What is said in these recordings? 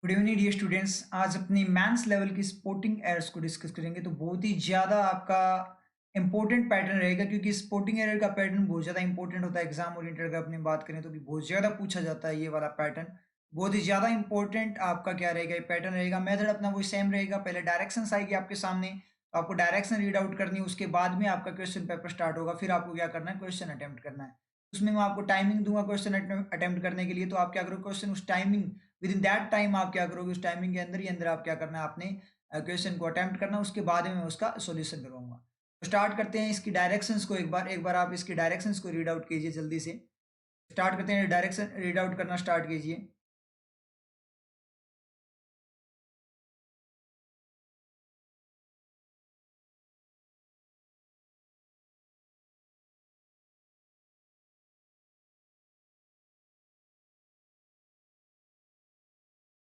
Good evening dear students. आज अपनी maths level की स्पोर्टिंग एरर्स को डिस्कस करेंगे। तो बहुत ही ज़्यादा आपका इंपॉर्टेंट पैटर्न रहेगा, क्योंकि स्पोर्टिंग एरर का पैटर्न बहुत ज़्यादा इंपॉर्टेंट होता है। एग्जाम ओरिएंटेड अगर अपनी बात करें तो भी बहुत ज़्यादा पूछा जाता है ये वाला पैटर्न। बहुत ही ज़्यादा इंपॉर्टेंट आपका क्या रहेगा, ये पैटर्न रहेगा। मेथड अपना वही सेम रहेगा। पहले डायरेक्शन आएगी आपके सामने, तो आपको डायरेक्शन रीड आउट करनी है। उसके बाद में आपका क्वेश्चन पेपर स्टार्ट होगा। फिर आपको क्या करना है, क्वेश्चन अटेम्प्ट करना है। उसमें मैं आपको टाइमिंग दूंगा क्वेश्चन अटेम्प्ट करने के लिए। तो आप क्या करो, क्वेश्चन उस timing with in that time आप क्या करोगे, उस टाइमिंग के अंदर ही अंदर आप क्या करना है, आपने क्वेश्चन को अटेम्प्ट करना। उसके बाद में मैं उसका सॉल्यूशन करवाऊंगा। तो स्टार्ट करते हैं इसकी डायरेक्शंस को। एक बार आप इसकी डायरेक्शंस को रीड आउट कीजिए जल्दी से। स्टार्ट करते हैं, डायरेक्शन रीड आउट करना स्टार्ट कीजिए।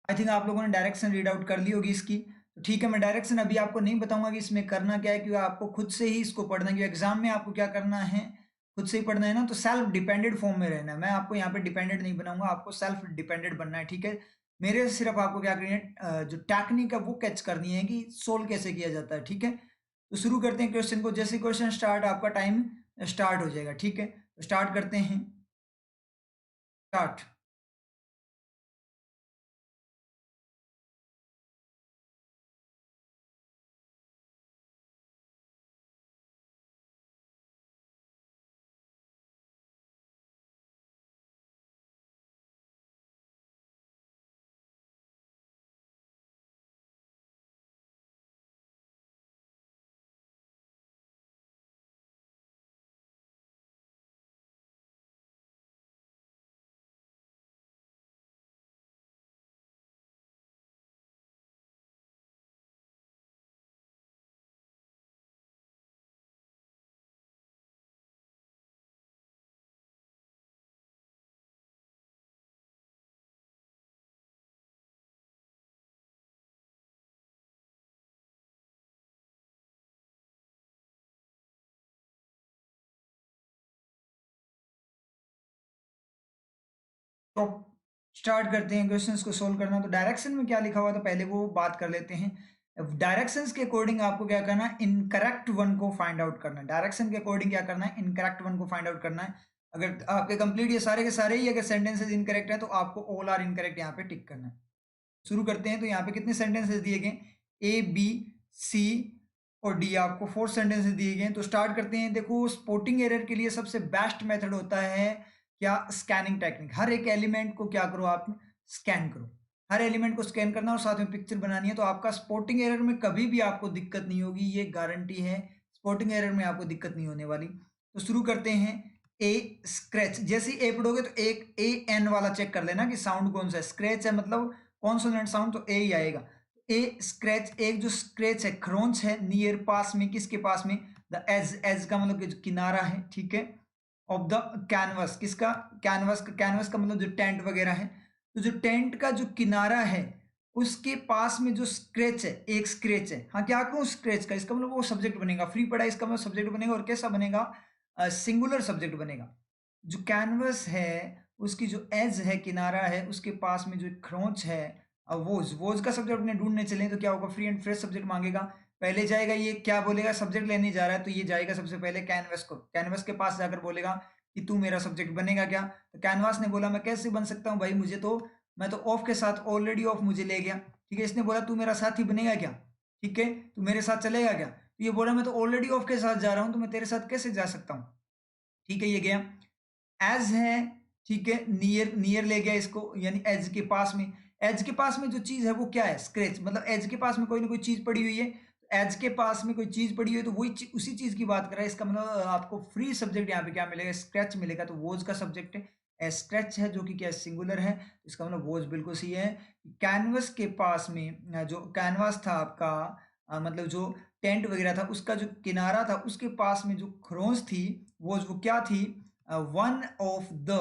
आई थिंक आप लोगों ने डायरेक्शन रीड आउट कर ली होगी इसकी। तो ठीक है, मैं डायरेक्शन अभी आपको नहीं बताऊंगा कि इसमें करना क्या है, क्योंकि आपको खुद से ही इसको पढ़ना है। क्योंकि एग्जाम में आपको क्या करना है, खुद से ही पढ़ना है ना। तो सेल्फ डिपेंडेंट फॉर्म में रहना है। मैं आपको यहाँ पे डिपेंडेंट नहीं बनाऊंगा, आपको सेल्फ डिपेंडेंट बनना है। ठीक है, मेरे से सिर्फ आपको क्या करनी है, जो टेक्निक है वो कैच करनी है कि सोल्व कैसे किया जाता है। ठीक है, तो शुरू करते हैं क्वेश्चन को। जैसे क्वेश्चन स्टार्ट, आपका टाइम स्टार्ट हो जाएगा। ठीक है, तो स्टार्ट करते हैं। स्टार्ट। तो स्टार्ट करते हैं क्वेश्चंस को सोल्व करना। तो डायरेक्शन में क्या लिखा हुआ था पहले वो बात कर लेते हैं। डायरेक्शंस के अकॉर्डिंग आपको क्या करना है, इनकरेक्ट वन को फाइंड आउट करना है। डायरेक्शन के अकॉर्डिंग क्या करना है, इनकरेक्ट वन को फाइंड आउट करना है। अगर आपके कंप्लीट ये सारे के सारे ही अगर सेंटेंसेस इनकरेक्ट है तो आपको ऑल आर इनकरेक्ट यहाँ पे टिक करना है। शुरू करते हैं। तो यहाँ पे कितने सेंटेंसेस दिए गए, ए बी सी और डी, आपको 4 सेंटेंसेस दिए गए हैं। तो स्टार्ट करते हैं। देखो, स्पॉटिंग एरर के लिए सबसे बेस्ट मेथड होता है क्या, स्कैनिंग टेक्निक। हर एक एलिमेंट को क्या करो, आप स्कैन करो। हर एलिमेंट को स्कैन करना और साथ में पिक्चर बनानी है। तो आपका स्पॉटिंग एरर में कभी भी आपको दिक्कत नहीं होगी, ये गारंटी है। स्पॉटिंग एरर में आपको दिक्कत नहीं होने वाली। तो शुरू करते हैं। ए स्क्रैच, जैसे ए पढ़ोगे तो एक ए एन वाला चेक कर लेना कि साउंड कौन सा है। स्क्रैच है मतलब कॉन्सोनेंट साउंड, तो ए ही आएगा। ए स्क्रैच, एक जो स्क्रैच है, खरोंच है नियर पास में, किसके पास में, द एज, एज का मतलब जो किनारा है। ठीक है, ऑफ द कैनवस, किसका, कैनवस का। कैनवस का मतलब जो टेंट वगैरह है। तो जो टेंट का जो किनारा है उसके पास में जो स्क्रैच है, एक स्क्रैच है। हाँ, क्या कहूँ स्क्रैच का, इसका मतलब वो सब्जेक्ट बनेगा। फ्री पड़ा है इसका मतलब सब्जेक्ट बनेगा। और कैसा बनेगा, सिंगुलर सब्जेक्ट बनेगा। जो कैनवस है उसकी जो एज है, किनारा है, उसके पास में जो एक खरोंच है, वोज, वोज का सब्जेक्ट अपने ढूंढने चले तो क्या होगा, फ्री एंड फ्रेश सब्जेक्ट मांगेगा। पहले जाएगा, ये क्या बोलेगा, सब्जेक्ट लेने जा रहा है तो ये जाएगा सबसे पहले कैनवस को, कैनवस के पास जाकर बोलेगा कि तू मेरा सब्जेक्ट बनेगा क्या। तो कैनवास ने बोला मैं कैसे बन सकता हूँ भाई, मुझे तो, मैं तो ऑफ के साथ ऑलरेडी ऑफ मुझे ले गया। ठीक है, इसने बोला तू मेरा साथी बनेगा क्या, ठीक है, तू मेरे साथ चलेगा क्या। तो ये बोला मैं तो ऑलरेडी ऑफ के साथ जा रहा हूँ, तो मैं तेरे साथ कैसे जा सकता हूँ। ठीक है, ये गया। एज है, ठीक है, नियर, नियर ले गया इसको, यानी एज के पास में। एज के पास में जो चीज है वो क्या है, स्क्रैच। मतलब एज के पास में कोई ना कोई चीज पड़ी हुई है। एज के पास में कोई चीज पड़ी हुई है तो वही उसी चीज की बात कर रहा है। इसका मतलब आपको फ्री सब्जेक्ट यहाँ पे क्या मिलेगा, स्क्रैच मिलेगा। तो वोज का सब्जेक्ट है स्क्रैच है, जो कि क्या सिंगुलर है। इसका मतलब वोज बिल्कुल सही है। कैनवस के पास में जो कैनवास था आपका, मतलब जो टेंट वगैरह था उसका जो किनारा था उसके पास में जो खरोंच थी, वो क्या थी, वन ऑफ द,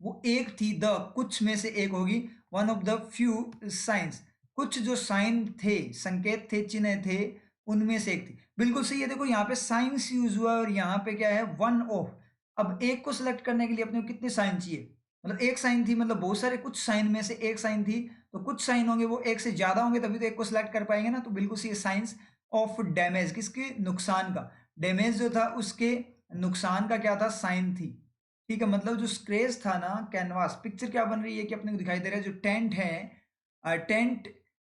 वो एक थी, द कुछ में से एक होगी, one of the few science, कुछ जो साइन थे, संकेत थे, चिन्ह थे, उनमें से एक थी। बिल्कुल सही है। देखो यहाँ पे साइंस यूज हुआ और यहाँ पे क्या है, वन ऑफ। अब एक को सिलेक्ट करने के लिए अपने को कितने साइन चाहिए, मतलब एक साइन थी, मतलब बहुत सारे कुछ साइन में से एक साइन थी, तो कुछ साइन होंगे वो एक से ज्यादा होंगे तभी तो एक को सिलेक्ट कर पाएंगे ना। तो बिल्कुल सी साइंस ऑफ डैमेज, किसके नुकसान का, डैमेज जो था उसके नुकसान का क्या था, साइन थी। ठीक है, मतलब जो स्क्रेच था ना कैनवास, पिक्चर क्या बन रही है कि अपने को दिखाई दे रहा है जो टेंट है, टेंट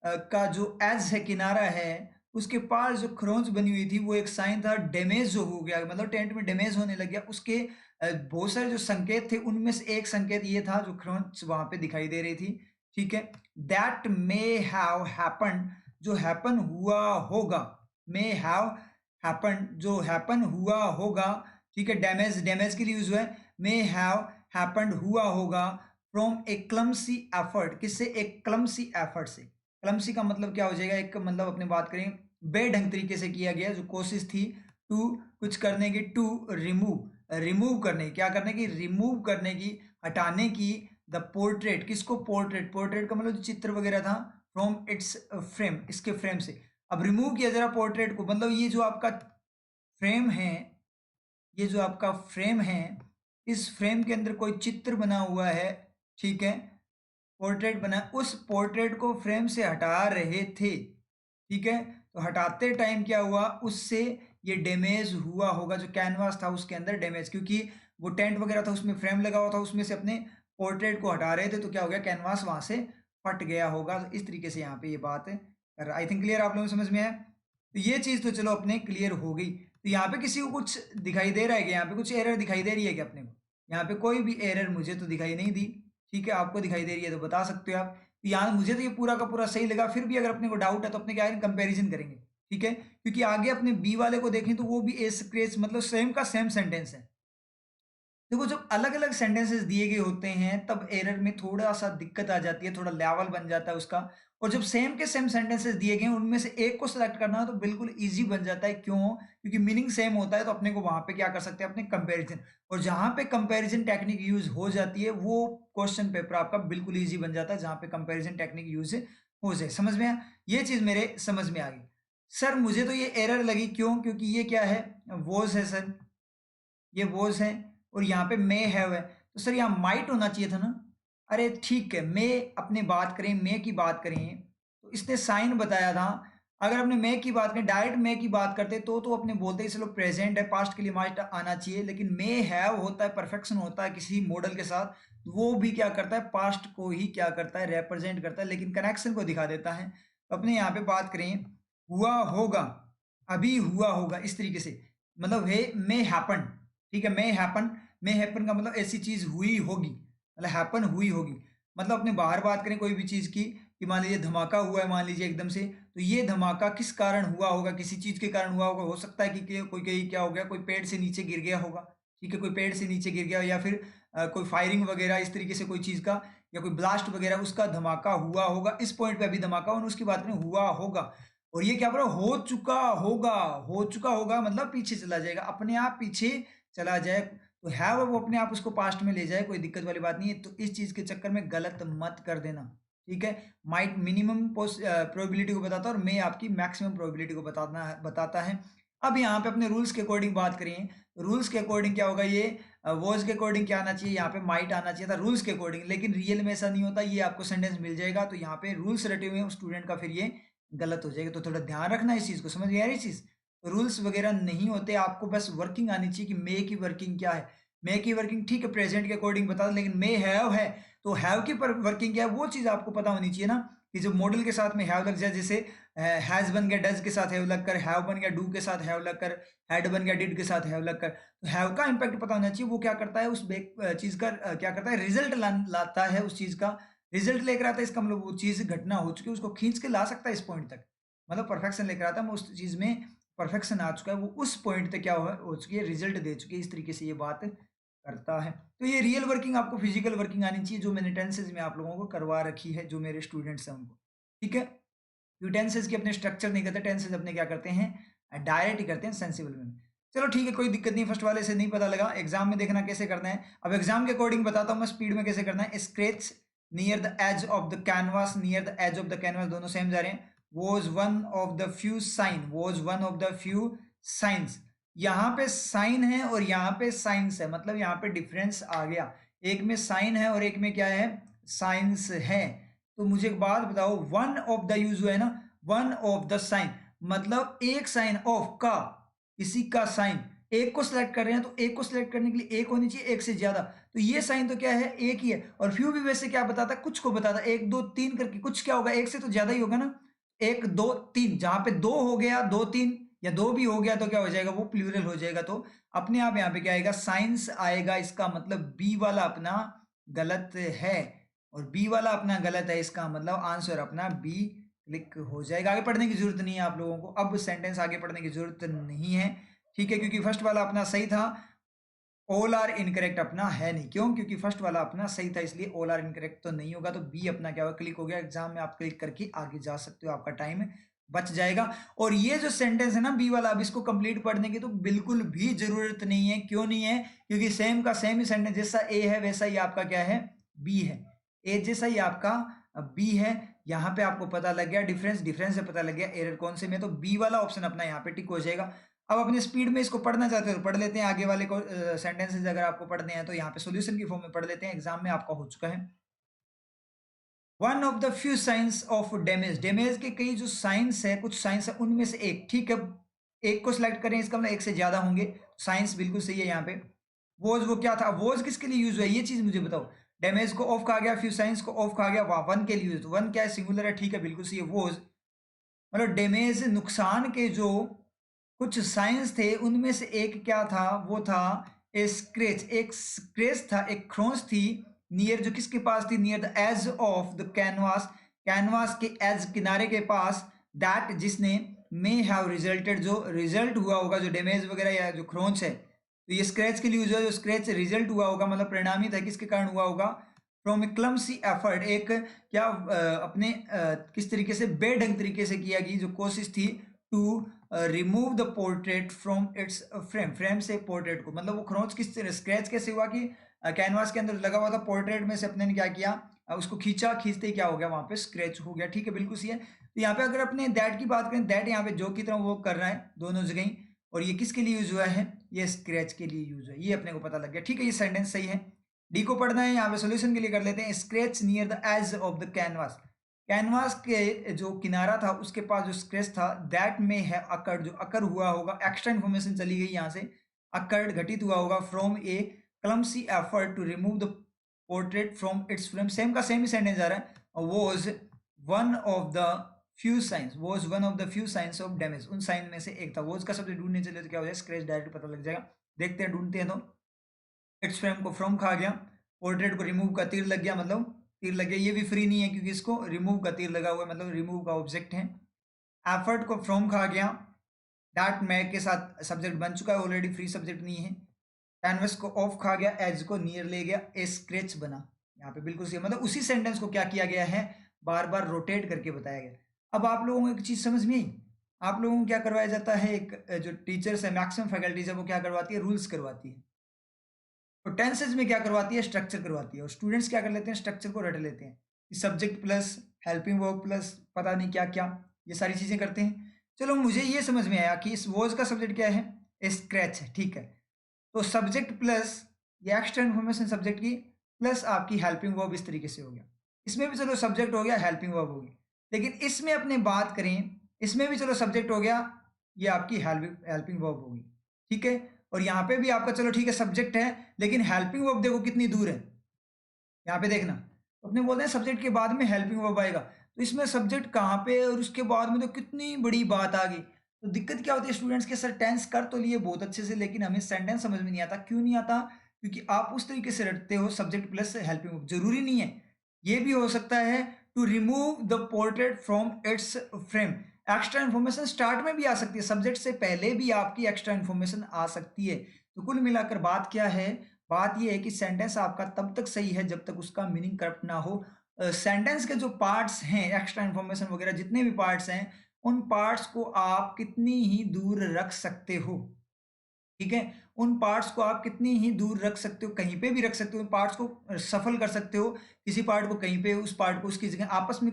का जो एज है, किनारा है, उसके पास जो क्रोंच बनी हुई थी वो एक साइन था, डैमेज जो हो गया, मतलब टेंट में डैमेज होने लग गया। उसके बहुत सारे जो संकेत थे उनमें से एक संकेत ये था जो क्रोंच वहां पे दिखाई दे रही थी। ठीक है, दैट मे हैव हैपन, जो हैपन हुआ होगा, मे हैव हैपन, जो हैपन हुआ होगा। ठीक है, डैमेज, डैमेज के लिए यूज हुआ है, मे हैव हैपेंड, हुआ होगा, फ्रॉम ए क्लमसी एफर्ट, किससे, एक क्लमसी एफर्ट से। क्लमसी का मतलब क्या हो जाएगा, एक मतलब अपने बात करें बेढंग तरीके से किया गया जो कोशिश थी, टू कुछ करने की, टू रिमूव, रिमूव करने की, क्या करने की, रिमूव करने की, हटाने की, द पोर्ट्रेट, किसको, पोर्ट्रेट, पोर्ट्रेट का मतलब जो चित्र वगैरह था, फ्रॉम इट्स फ्रेम, इसके फ्रेम से। अब रिमूव किया जरा पोर्ट्रेट को, मतलब ये जो आपका फ्रेम है, ये जो आपका फ्रेम है, इस फ्रेम के अंदर कोई चित्र बना हुआ है। ठीक है, पोर्ट्रेट बना, उस पोर्ट्रेट को फ्रेम से हटा रहे थे। ठीक है, तो हटाते टाइम क्या हुआ, उससे ये डैमेज हुआ होगा, जो कैनवास था उसके अंदर डैमेज, क्योंकि वो टेंट वगैरह था उसमें फ्रेम लगा हुआ था, उसमें से अपने पोर्ट्रेट को हटा रहे थे, तो क्या हो गया, कैनवास वहां से फट गया होगा। तो इस तरीके से यहाँ पे ये बात है। आई थिंक क्लियर, आप लोगों को समझ में आया। तो ये चीज तो चलो अपने क्लियर हो गई। तो यहाँ पे किसी को कुछ दिखाई दे रहा है कि यहाँ पे कुछ एरर दिखाई दे रही है क्या अपने को, यहाँ पे कोई भी एरर मुझे तो दिखाई नहीं दी। ठीक है, आपको दिखाई दे रही है तो बता सकते हो आप। तो यहाँ मुझे तो ये पूरा का पूरा सही लगा, फिर भी अगर अपने को डाउट है तो अपने क्या करेंगे, कंपैरिजन करेंगे। ठीक है, क्योंकि आगे अपने बी वाले को देखें तो वो भी ए स्क्रेच, मतलब सेम का सेम सेंटेंस है। देखो जब अलग अलग सेंटेंसेस दिए गए होते हैं तब एरर में थोड़ा सा दिक्कत आ जाती है, थोड़ा लेवल बन जाता है उसका। और जब सेम के सेम सेंटेंसेस दिए गए उनमें से एक को सिलेक्ट करना हो तो बिल्कुल इजी बन जाता है। क्यों, क्योंकि मीनिंग सेम होता है, तो अपने को वहां पे क्या कर सकते हैं, अपने कंपैरिजन। और जहां पे कंपैरिजन टेक्निक यूज हो जाती है वो क्वेश्चन पेपर आपका बिल्कुल ईजी बन जाता है, जहां पे कंपैरिजन टेक्निक यूज हो जाए। समझ में आया, ये चीज मेरे समझ में आ गई। सर मुझे तो ये एरर लगी, क्यों, क्योंकि ये क्या है, वॉज है सर, ये वॉज है, और यहाँ पे मे हैव है, तो सर यहाँ माइट होना चाहिए था ना। अरे ठीक है, मे अपने बात करें, मे की बात करें तो इसने साइन बताया था। अगर अपने मे की बात करें, डायरेक्ट मे की बात करते तो अपने बोलते हैं चलो प्रेजेंट है, पास्ट के लिए माइट आना चाहिए, लेकिन मे हैव होता है, परफेक्शन होता है किसी मॉडल के साथ, वो भी क्या करता है, पास्ट को ही क्या करता है, रिप्रेजेंट करता है, लेकिन कनेक्शन को दिखा देता है। तो अपने यहाँ पे बात करें, हुआ होगा, अभी हुआ होगा, इस तरीके से, मतलब है मे हैपन। ठीक है, मे हैपन, मे हैपन का मतलब ऐसी चीज हुई होगी, मतलब हैपन हुई होगी। मतलब अपने बाहर बात करें कोई भी चीज की, कि मान लीजिए धमाका हुआ है, मान लीजिए एकदम से, तो ये धमाका किस कारण हुआ होगा, किसी चीज के कारण हुआ होगा। हो सकता है कि कोई कहीं क्या हो गया, कोई पेड़ से नीचे गिर गया होगा। ठीक है, कोई पेड़ से नीचे गिर गया, या फिर कोई फायरिंग वगैरह इस तरीके से कोई चीज का, या कोई ब्लास्ट वगैरह उसका धमाका हुआ होगा, इस पॉइंट पे अभी धमाका और उसकी बात करें हुआ होगा। और ये क्या बोला, हो चुका होगा, हो चुका होगा मतलब पीछे चला जाएगा, अपने आप पीछे चला जाए, तो है वो अपने आप उसको पास्ट में ले जाए, कोई दिक्कत वाली बात नहीं है। तो इस चीज के चक्कर में गलत मत कर देना। ठीक है, माइट मिनिमम प्रोबेबिलिटी को बताता है और मे आपकी मैक्सिमम प्रोबेबिलिटी को बताता है। अब यहाँ पे अपने रूल्स के अकॉर्डिंग बात करें, रूल्स के अकॉर्डिंग क्या होगा, ये वॉज के अकॉर्डिंग क्या आना चाहिए, यहाँ पे माइट आना चाहिए था रूल्स के अकॉर्डिंग, लेकिन रियल में ऐसा नहीं होता, ये आपको सेंटेंस मिल जाएगा, तो यहाँ पे रूल्स रटे हुए हैं स्टूडेंट का, फिर ये गलत हो जाएगा। तो थोड़ा ध्यान रखना इस चीज को, समझ गया ये चीज। रूल्स वगैरह नहीं होते, आपको बस वर्किंग आनी चाहिए कि मे की वर्किंग क्या है। मे की वर्किंग ठीक है प्रेजेंट के अकॉर्डिंग बता, लेकिन मे हैव है, तो हैव की वर्किंग क्या है वो चीज आपको पता होनी चाहिए ना, कि जो मॉडल के साथ में हैव लग जाए, जैसे हैज बन गया डज के साथ हैव लगकर, हैव बन गया डू के साथ हैव लगकर, हैड बन गया डिड के साथ हैव लगकर, तो हैव का इंपैक्ट पता होना चाहिए, वो क्या करता है उस चीज का क्या करता है, रिजल्ट लाता है, उस चीज का रिजल्ट लेकर आता है। इसका मतलब वो चीज घटना हो चुकी है उसको खींच के ला सकता है इस पॉइंट तक, मतलब परफेक्शन लेकर आता है, उस चीज में परफेक्शन आ चुका है, वो उस पॉइंट तक क्या हो चुकी है, रिजल्ट दे चुकी है, इस तरीके से ये बात करता है। तो ये रियल वर्किंग आपको फिजिकल वर्किंग आनी चाहिए, जो मैंने टेंसेज में आप लोगों को करवा रखी है, जो मेरे स्टूडेंट्स हैं उनको। ठीक है, टेंसेज के अपने स्ट्रक्चर नहीं करते, टेंसेज अपने क्या करते हैं, डायरेक्ट ही करते हैं सेंसिबल में। चलो ठीक है, कोई दिक्कत नहीं, फर्स्ट वाले से नहीं पता लगा, एग्जाम में देखना कैसे करना है। अब एग्जाम के अकॉर्डिंग बताता हूँ मैं स्पीड में कैसे करना है। Scratch near the edge of the canvas, near the edge of the canvas दोनों सेम जा रहे हैं। Was one of the few sign, was one of the few signs, यहाँ पे साइन है और यहाँ पे साइंस है, मतलब यहाँ पे डिफरेंस आ गया। एक में साइन है और एक में क्या है, साइंस है। तो मुझे एक बात बताओ, वन ऑफ द यूज है ना, वन ऑफ द साइन मतलब एक साइन ऑफ का, किसी का साइन, एक को सिलेक्ट कर रहे हैं तो एक को सिलेक्ट करने के लिए एक होनी चाहिए, एक से ज्यादा। तो ये साइन तो क्या है, एक ही है। और फ्यू भी वैसे क्या बताता, कुछ को बताता, एक दो तीन करके, कुछ क्या होगा, एक से तो ज्यादा ही होगा ना, एक दो तीन, जहां पे दो हो गया, दो तीन या दो भी हो गया तो क्या हो जाएगा, वो प्लूरल हो जाएगा। तो अपने आप यहाँ पे क्या आएगा, साइंस आएगा। इसका मतलब बी वाला अपना गलत है, और बी वाला अपना गलत है, इसका मतलब आंसर अपना बी क्लिक हो जाएगा। आगे पढ़ने की जरूरत नहीं है आप लोगों को, अब सेंटेंस आगे पढ़ने की जरूरत नहीं है, ठीक है, क्योंकि फर्स्ट वाला अपना सही था। ऑल आर इनकरेक्ट अपना है नहीं, क्यों, क्योंकि फर्स्ट वाला अपना सही था, इसलिए ऑल आर इनकरेक्ट तो नहीं होगा। तो बी अपना क्या होगा, क्लिक हो गया। एग्जाम में आप क्लिक करके आगे जा सकते हो, आपका टाइम बच जाएगा। और ये जो सेंटेंस है ना बी वाला, अब इसको कंप्लीट पढ़ने की तो बिल्कुल भी जरूरत नहीं है। क्यों नहीं है, क्योंकि सेम का सेम ही सेंटेंस, जैसा ए है वैसा ही आपका क्या है, बी है। ए जैसा ही आपका बी है। यहाँ पे आपको पता लग गया डिफरेंस, डिफरेंस से पता लग गया एरर कौन से में, तो बी वाला ऑप्शन अपना यहाँ पे टिक हो जाएगा। अब अपनी स्पीड में इसको पढ़ना चाहते हो तो पढ़ लेते हैं, आगे वाले को सेंटेंसेस अगर आपको पढ़ने हैं तो यहाँ पे सॉल्यूशन की फॉर्म में पढ़ लेते हैं, एग्जाम में आपका हो चुका है। One of the few signs of damage, damage के कई जो साइंस है, कुछ साइंस है उनमें से एक, ठीक है, एक को सिलेक्ट करें, इसका मतलब एक से ज्यादा होंगे, साइंस बिल्कुल सही है यहाँ पे। वो क्या था, वोज किसके लिए यूज हुआ है, ये चीज मुझे बताओ। डैमेज को ऑफ कहा गया, फ्यू साइंस को ऑफ कहा गया, वन के लिए यूज, वन क्या है, सिंगुलर है, ठीक है, बिल्कुल सही है, वोज मतलब डैमेज, नुकसान के जो कुछ साइंस थे उनमें से एक क्या था, वो था ए स्क्रेच, एक स्क्रेच था, एक खरोंच थी, नियर, जो किसके पास थी, near the edge of the canvas, canvas के एज, किनारे के पास, दैट जिसने मे हैव रिजल्टेड, जो रिजल्ट हुआ होगा, जो डैमेज वगैरह या जो खरोंच है, तो ये स्क्रैच के लिए यूज है, जो स्क्रैच रिजल्ट हुआ होगा मतलब परिणामी था, किसके कारण हुआ होगा, फ्रॉम ए क्लमसी एफर्ट, एक क्या अपने किस तरीके से बेढंग तरीके से किया गई जो कोशिश थी, to remove the portrait from its frame, frame से पोर्ट्रेट को, मतलब वो खरोंच किस तरह स्क्रैच कैसे हुआ कि कैनवास के अंदर लगा हुआ था, पोर्ट्रेट में से अपने ने क्या किया, उसको खींचा, खींचते ही क्या हो गया, वहां पे स्क्रैच हो गया, ठीक है, बिल्कुल सही है। तो यहाँ पे अगर अपने दैट की बात करें, दैट यहाँ पे जो की तरह वो कर रहा है दोनों जगह ही, और ये किसके लिए यूज हुआ है, ये स्क्रैच के लिए यूज है, ये अपने को पता लग गया, ठीक है, ये सेंटेंस सही है। डी को पढ़ना है, यहाँ पे सोल्यूशन के लिए कर लेते हैं, scratch near the edge of the canvas, canvas के जो किनारा था उसके पास जो स्क्रैच था, दैट में है अकड़, जो अकर हुआ होगा, एक्स्ट्रा इन्फॉर्मेशन चली गई यहाँ से, अकड़ घटित हुआ होगा, from a clumsy effort to remove the portrait from its frame, same का सेम ही सेंटेंस आ रहा है, और was one of the few signs, was one of the few signs of damage, उन साइन में से एक था, वॉज का शब्द ढूंढने चले तो क्या हो जाए, स्क्रैच डायरेक्ट पता लग जाएगा। देखते हैं, ढूंढते हैं, तो इट्स फ्रेम को फ्रॉम खा गया, पोर्ट्रेट को रिमूव का तीर लग गया, मतलब तीर लग गया, ये भी फ्री नहीं है क्योंकि इसको रिमूव का तीर लगा हुआ है, मतलब रिमूव का ऑब्जेक्ट है। एफर्ट को फ्रॉम खा गया, दैट मैग के साथ सब्जेक्ट बन चुका है ऑलरेडी, फ्री सब्जेक्ट नहीं है। कैनवस को ऑफ खा गया, एज को नियर ले गया, ए स्क्रेच बना, यहाँ पे बिल्कुल सही, मतलब उसी सेंटेंस को क्या किया गया है, बार बार रोटेट करके बताया गया। अब आप लोगों को एक चीज समझ में आई, आप लोगों को क्या करवाया जाता है, एक जो टीचर्स है, मैक्सिमम फैकल्टीज है, वो क्या करवाती है, रूल्स करवाती है। तो टेंसेज में क्या करवाती है, स्ट्रक्चर करवाती है, और स्टूडेंट्स क्या कर लेते हैं, स्ट्रक्चर को रट लेते हैं, subject plus helping verb plus पता नहीं क्या क्या, ये सारी चीजें करते हैं। चलो मुझे ये समझ में आया कि इस वॉज का सब्जेक्ट क्या है, स्क्रैच है, ठीक है, तो सब्जेक्ट प्लस ये एक्स्ट्रा इन्फॉर्मेशन सब्जेक्ट की, प्लस आपकी हेल्पिंग वर्ब, इस तरीके से हो गया। इसमें भी चलो सब्जेक्ट हो गया, हेल्पिंग वर्ब हो गई, लेकिन इसमें अपने बात करें, इसमें भी चलो सब्जेक्ट हो गया, ये आपकी हेल्पिंग वर्ब होगी, ठीक है, और यहाँ पे भी आपका चलो ठीक है सब्जेक्ट है, लेकिन हेल्पिंग वर्ब देखो कितनी दूर है, यहाँ पे देखना, तो अपने बोलते हैं सब्जेक्ट के बाद में हेल्पिंग वर्ब आएगा, तो इसमें सब्जेक्ट कहाँ पे है और उसके बाद में तो कितनी बड़ी बात आ गई। तो दिक्कत क्या होती है स्टूडेंट्स के, सर टेंस कर तो लिए बहुत अच्छे से, लेकिन हमें सेंटेंस समझ में नहीं आता, क्यों नहीं आता, क्योंकि आप उस तरीके से रटते हो सब्जेक्ट प्लस हेल्पिंग वर्ब, जरूरी नहीं है, ये भी हो सकता है to remove the portrait from its frame, extra information start में भी आ सकती है, सब्जेक्ट से पहले भी आपकी एक्स्ट्रा इन्फॉर्मेशन आ सकती है। तो कुल मिलाकर बात क्या है, बात यह है कि सेंटेंस आपका तब तक सही है जब तक उसका मीनिंग करप्ट ना हो। सेंटेंस के जो पार्ट्स हैं, एक्स्ट्रा इन्फॉर्मेशन वगैरह जितने भी पार्ट्स हैं, उन पार्ट्स को आप कितनी ही दूर रख सकते हो, ठीक है, उन पार्ट्स को आप कितनी ही दूर रख सकते हो, कहीं पे भी रख सकते हो, उन पार्ट्स को सफल कर सकते हो, किसी पार्ट को कहीं पे, उस पार्ट को उसकी जगह, आपस में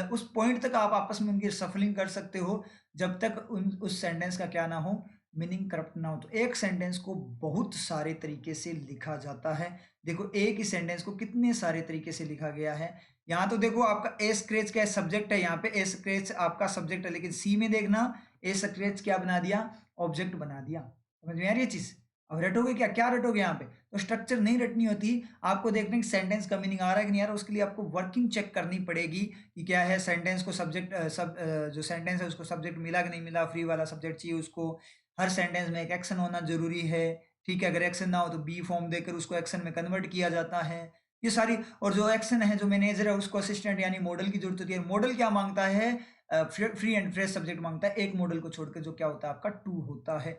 उस पॉइंट तक आप आपस में उनकी सफलिंग कर सकते हो, जब तक उस सेंटेंस का क्या ना हो, मीनिंग करप्ट ना हो। तो एक सेंटेंस को बहुत सारे तरीके से लिखा जाता है। देखो एक ही सेंटेंस को कितने सारे तरीके से लिखा गया है। यहाँ तो देखो आपका ए स्क्रेच क्या सब्जेक्ट है, यहाँ पे ए स्क्रेच आपका सब्जेक्ट है, लेकिन सी में देखना ए स्क्रेच क्या बना दिया, ऑब्जेक्ट बना दिया। समझ में आ रही है चीज। अब रटोगे क्या, क्या रटोगे यहाँ पे, तो स्ट्रक्चर नहीं रटनी होती। आपको देखना कि सेंटेंस का मीनिंग आ रहा है कि नहीं आ रहा, उसके लिए आपको वर्किंग चेक करनी पड़ेगी कि क्या है सेंटेंस को सब्जेक्ट जो सेंटेंस है उसको सब्जेक्ट मिला कि नहीं मिला, फ्री वाला सब्जेक्ट चाहिए उसको। हर सेंटेंस में एक एक्शन होना जरूरी है, ठीक है। अगर एक्शन ना हो तो बी फॉर्म देकर उसको एक्शन में कन्वर्ट किया जाता है। ये सारी, और जो एक्शन है जो मैनेजर है उसको असिस्टेंट यानी मॉडल की जरूरत होती है। मॉडल क्या मांगता है, फ्री एंड फ्रेश सब्जेक्ट मांगता है, एक मॉडल को छोड़कर जो क्या होता है आपका टू होता है,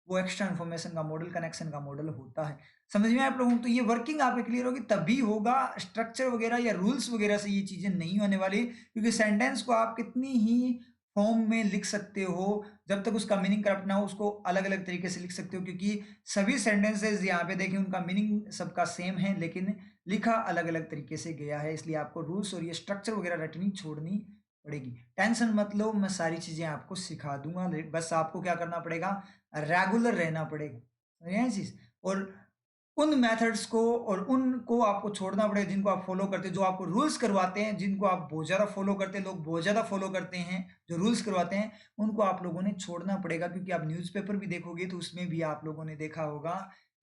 वो एक्स्ट्रा इन्फॉर्मेशन का मॉडल, कनेक्शन का मॉडल होता है। समझ में आप लोगों को, तो ये वर्किंग आपके क्लियर होगी तभी होगा। स्ट्रक्चर वगैरह या रूल्स वगैरह से ये चीजें नहीं होने वाली, क्योंकि सेंटेंस को आप कितनी ही फॉर्म में लिख सकते हो, जब तक उसका मीनिंग करप्ट ना हो उसको अलग अलग तरीके से लिख सकते हो, क्योंकि सभी सेंटेंसेस यहाँ पे देखें उनका मीनिंग सबका सेम है, लेकिन लिखा अलग अलग तरीके से गया है। इसलिए आपको रूल्स और ये स्ट्रक्चर वगैरह रटनी छोड़नी पड़ेगी। टेंशन मत लो, मैं सारी चीजें आपको सिखा दूंगा, बस आपको क्या करना पड़ेगा, रेगुलर रहना पड़ेगा, समझे ये चीज। और उन मेथड्स को और उनको आपको छोड़ना पड़ेगा जिनको आप फॉलो करते हैं, जो आपको रूल्स करवाते हैं, जिनको आप बहुत ज्यादा फॉलो करते हैं, लोग बहुत ज्यादा फॉलो करते हैं जो रूल्स करवाते हैं, उनको आप लोगों ने छोड़ना पड़ेगा। क्योंकि आप न्यूज़पेपर भी देखोगे तो उसमें भी आप लोगों ने देखा होगा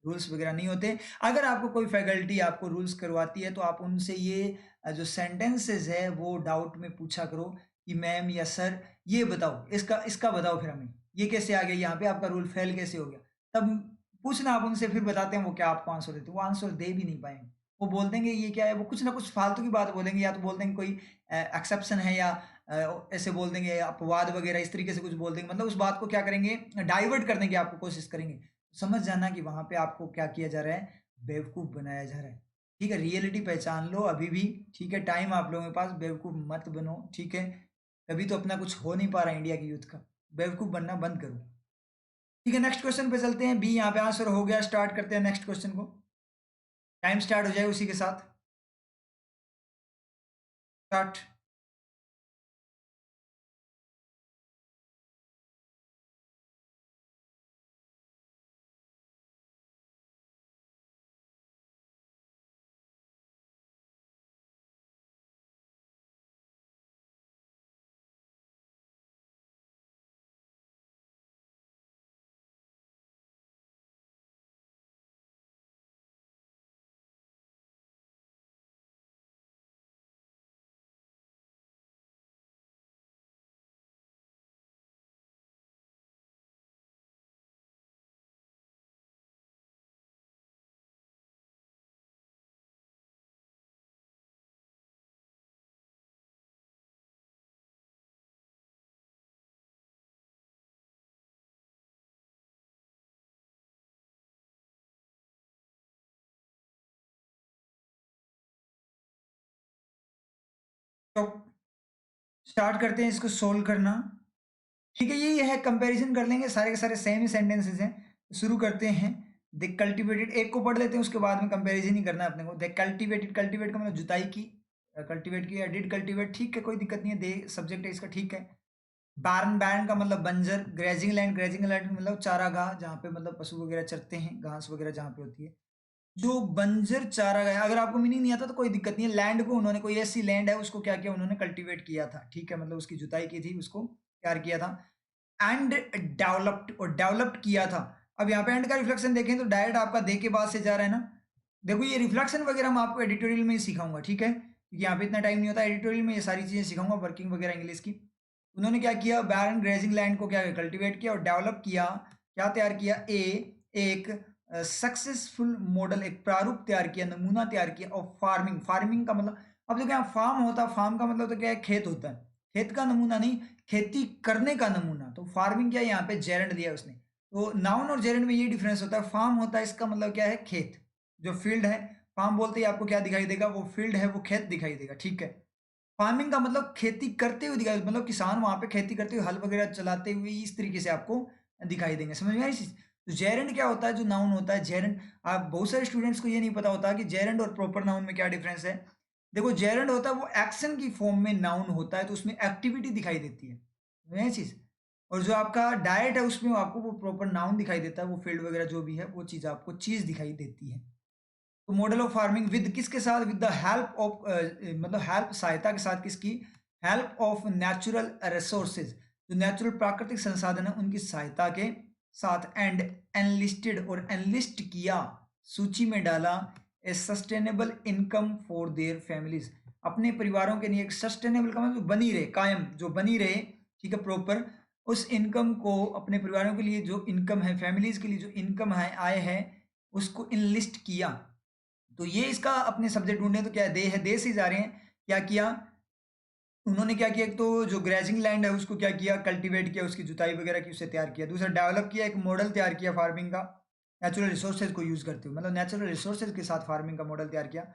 रूल्स वगैरह नहीं होते। अगर आपको कोई फैकल्टी आपको रूल्स करवाती है तो आप उनसे ये जो सेंटेंसेस है वो डाउट में पूछा करो कि मैम या सर ये बताओ, इसका इसका बताओ, फिर हमें ये कैसे आ गया, यहाँ पे आपका रूल फेल कैसे हो गया, तब पूछना आप उनसे, फिर बताते हैं वो क्या आपको आंसर देते हैं। वो आंसर दे भी नहीं पाएंगे, वो बोल देंगे ये क्या है, वो कुछ ना कुछ फालतू की बात बोलेंगे, या तो बोल देंगे कोई एक्सेप्शन है, या ऐसे बोल देंगे अपवाद वगैरह, इस तरीके से कुछ बोल देंगे, मतलब उस बात को क्या करेंगे, डाइवर्ट करने की आपको कोशिश करेंगे। समझ जाना कि वहां पे आपको क्या किया जा रहा है, बेवकूफ बनाया जा रहा है। ठीक है, रियलिटी पहचान लो अभी भी, ठीक है, टाइम आप लोगों के पास, बेवकूफ मत बनो, ठीक है। अभी तो अपना कुछ हो नहीं पा रहा इंडिया की यूथ का, बेवकूफ बनना बंद करो। ठीक है, नेक्स्ट क्वेश्चन पे चलते हैं। बी यहाँ पे आंसर हो गया, स्टार्ट करते हैं नेक्स्ट क्वेश्चन को। टाइम स्टार्ट हो जाए उसी के साथ, स्टार्ट। तो स्टार्ट करते हैं इसको सोल्व करना। ठीक है, ये है, कंपैरिजन कर लेंगे, सारे के सारे सेम ही सेंटेंसेस हैं। तो शुरू करते हैं। द कल्टिवेटेड, एक को पढ़ लेते हैं उसके बाद में कंपैरिजन ही करना है अपने को। द कल्टिवेटेड, कल्टिवेट का मतलब जुताई की, कल्टिवेट की, डिड कल्टिवेट, ठीक है कोई दिक्कत नहीं है, दे सब्जेक्ट है इसका, ठीक है। बैरन, बैरन का मतलब बंजर। ग्रेजिंग लैंड, ग्रेजिंग लैंड मतलब चारागाह, जहाँ पे मतलब पशु वगैरह चरते हैं, घास वगैरह जहाँ पे होती है। जो बंजर चारागाह है, अगर आपको मीनिंग नहीं आता तो कोई दिक्कत नहीं है। लैंड को उन्होंने, कोई ऐसी लैंड है उसको क्या किया उन्होंने, कल्टीवेट किया था, ठीक है, मतलब उसकी जुताई की थी, उसको तैयार किया था। एंड डेवलप्ड, और डेवलप्ड किया था। अब यहाँ पे एंड का रिफ्लेक्शन देखें तो डायरेक्ट आपका दे के बाद से जा रहा है ना। देखो ये रिफ्लेक्शन वगैरह मैं आपको एडिटोरियल में ही सिखाऊंगा, ठीक है, क्योंकि यहाँ पे इतना टाइम नहीं होता। एडिटोरियल में ये सारी चीजें सिखाऊंगा, वर्किंग वगैरह इंग्लिश की। उन्होंने क्या किया, बैरन ग्रेजिंग लैंड को क्या कल्टीवेट किया और डेवलप किया, क्या तैयार किया, एक सक्सेसफुल मॉडल, एक प्रारूप तैयार किया, नमूना तैयार किया। और फार्मिंग, फार्मिंग का मतलब, अब देखो यहाँ फार्म होता है, फार्म का मतलब तो क्या है, खेत होता है, खेत का नमूना नहीं, खेती करने का नमूना। तो फार्मिंग क्या है, यहाँ पे जेरेंड दिया उसने। तो नाउन और जेरेंड में ये डिफरेंस होता है। फार्म होता है, इसका मतलब क्या है, खेत, जो फील्ड है। फार्म बोलते ही आपको क्या दिखाई देगा, वो फील्ड है, वो खेत दिखाई देगा, ठीक है। फार्मिंग का मतलब खेती करते हुए दिखाई, मतलब किसान वहां पे खेती करते हुए, हल वगैरह चलाते हुए, इस तरीके से आपको दिखाई देंगे। समझ में आई चीज। तो जेरेंड क्या होता है, जो नाउन होता है जेरेंड। आप बहुत सारे स्टूडेंट्स को ये नहीं पता होता कि जेरेंड और प्रॉपर नाउन में क्या डिफरेंस है। देखो जेरेंड होता है वो एक्शन की फॉर्म में नाउन होता है, तो उसमें एक्टिविटी दिखाई देती है, समझ में आई चीज। और जो आपका डाइट है उसमें आपको वो प्रॉपर नाउन दिखाई देता है, वो फील्ड वगैरह जो भी है वो चीज़ आपको चीज़ दिखाई देती है। तो मॉडल ऑफ फार्मिंग विद किसके साथ, विद द हेल्प ऑफ मतलब हेल्प सहायता के साथ, किसकी हेल्प ऑफ नेचुरल रिसोर्सेज, जो नेचुरल प्राकृतिक संसाधन है उनकी सहायता के साथ, एंड एनलिस्टेड और एनलिस्ट किया, सूची में डाला, ए sustainable income for their families, अपने परिवारों के लिए एक सस्टेनेबल का मतलब बनी रहे, कायम जो बनी रहे, ठीक है, प्रॉपर उस इनकम को, अपने परिवारों के लिए जो इनकम है, फैमिलीज के लिए जो इनकम है, आय है, उसको इनलिस्ट किया। तो ये इसका अपने सब्जेक्ट ढूंढे तो क्या है, दे है, दे से जा रहे हैं। क्या किया उन्होंने, क्या किया, एक तो जो ग्रेजिंग लैंड है उसको क्या किया, कल्टीवेट किया, उसकी जुताई वगैरह की, उसे तैयार किया। दूसरा डेवलप किया, एक मॉडल तैयार किया फार्मिंग का, नेचुरल रिसोर्सेज को यूज करते हुए, मतलब नेचुरल रिसोर्सेज के साथ फार्मिंग का मॉडल तैयार किया।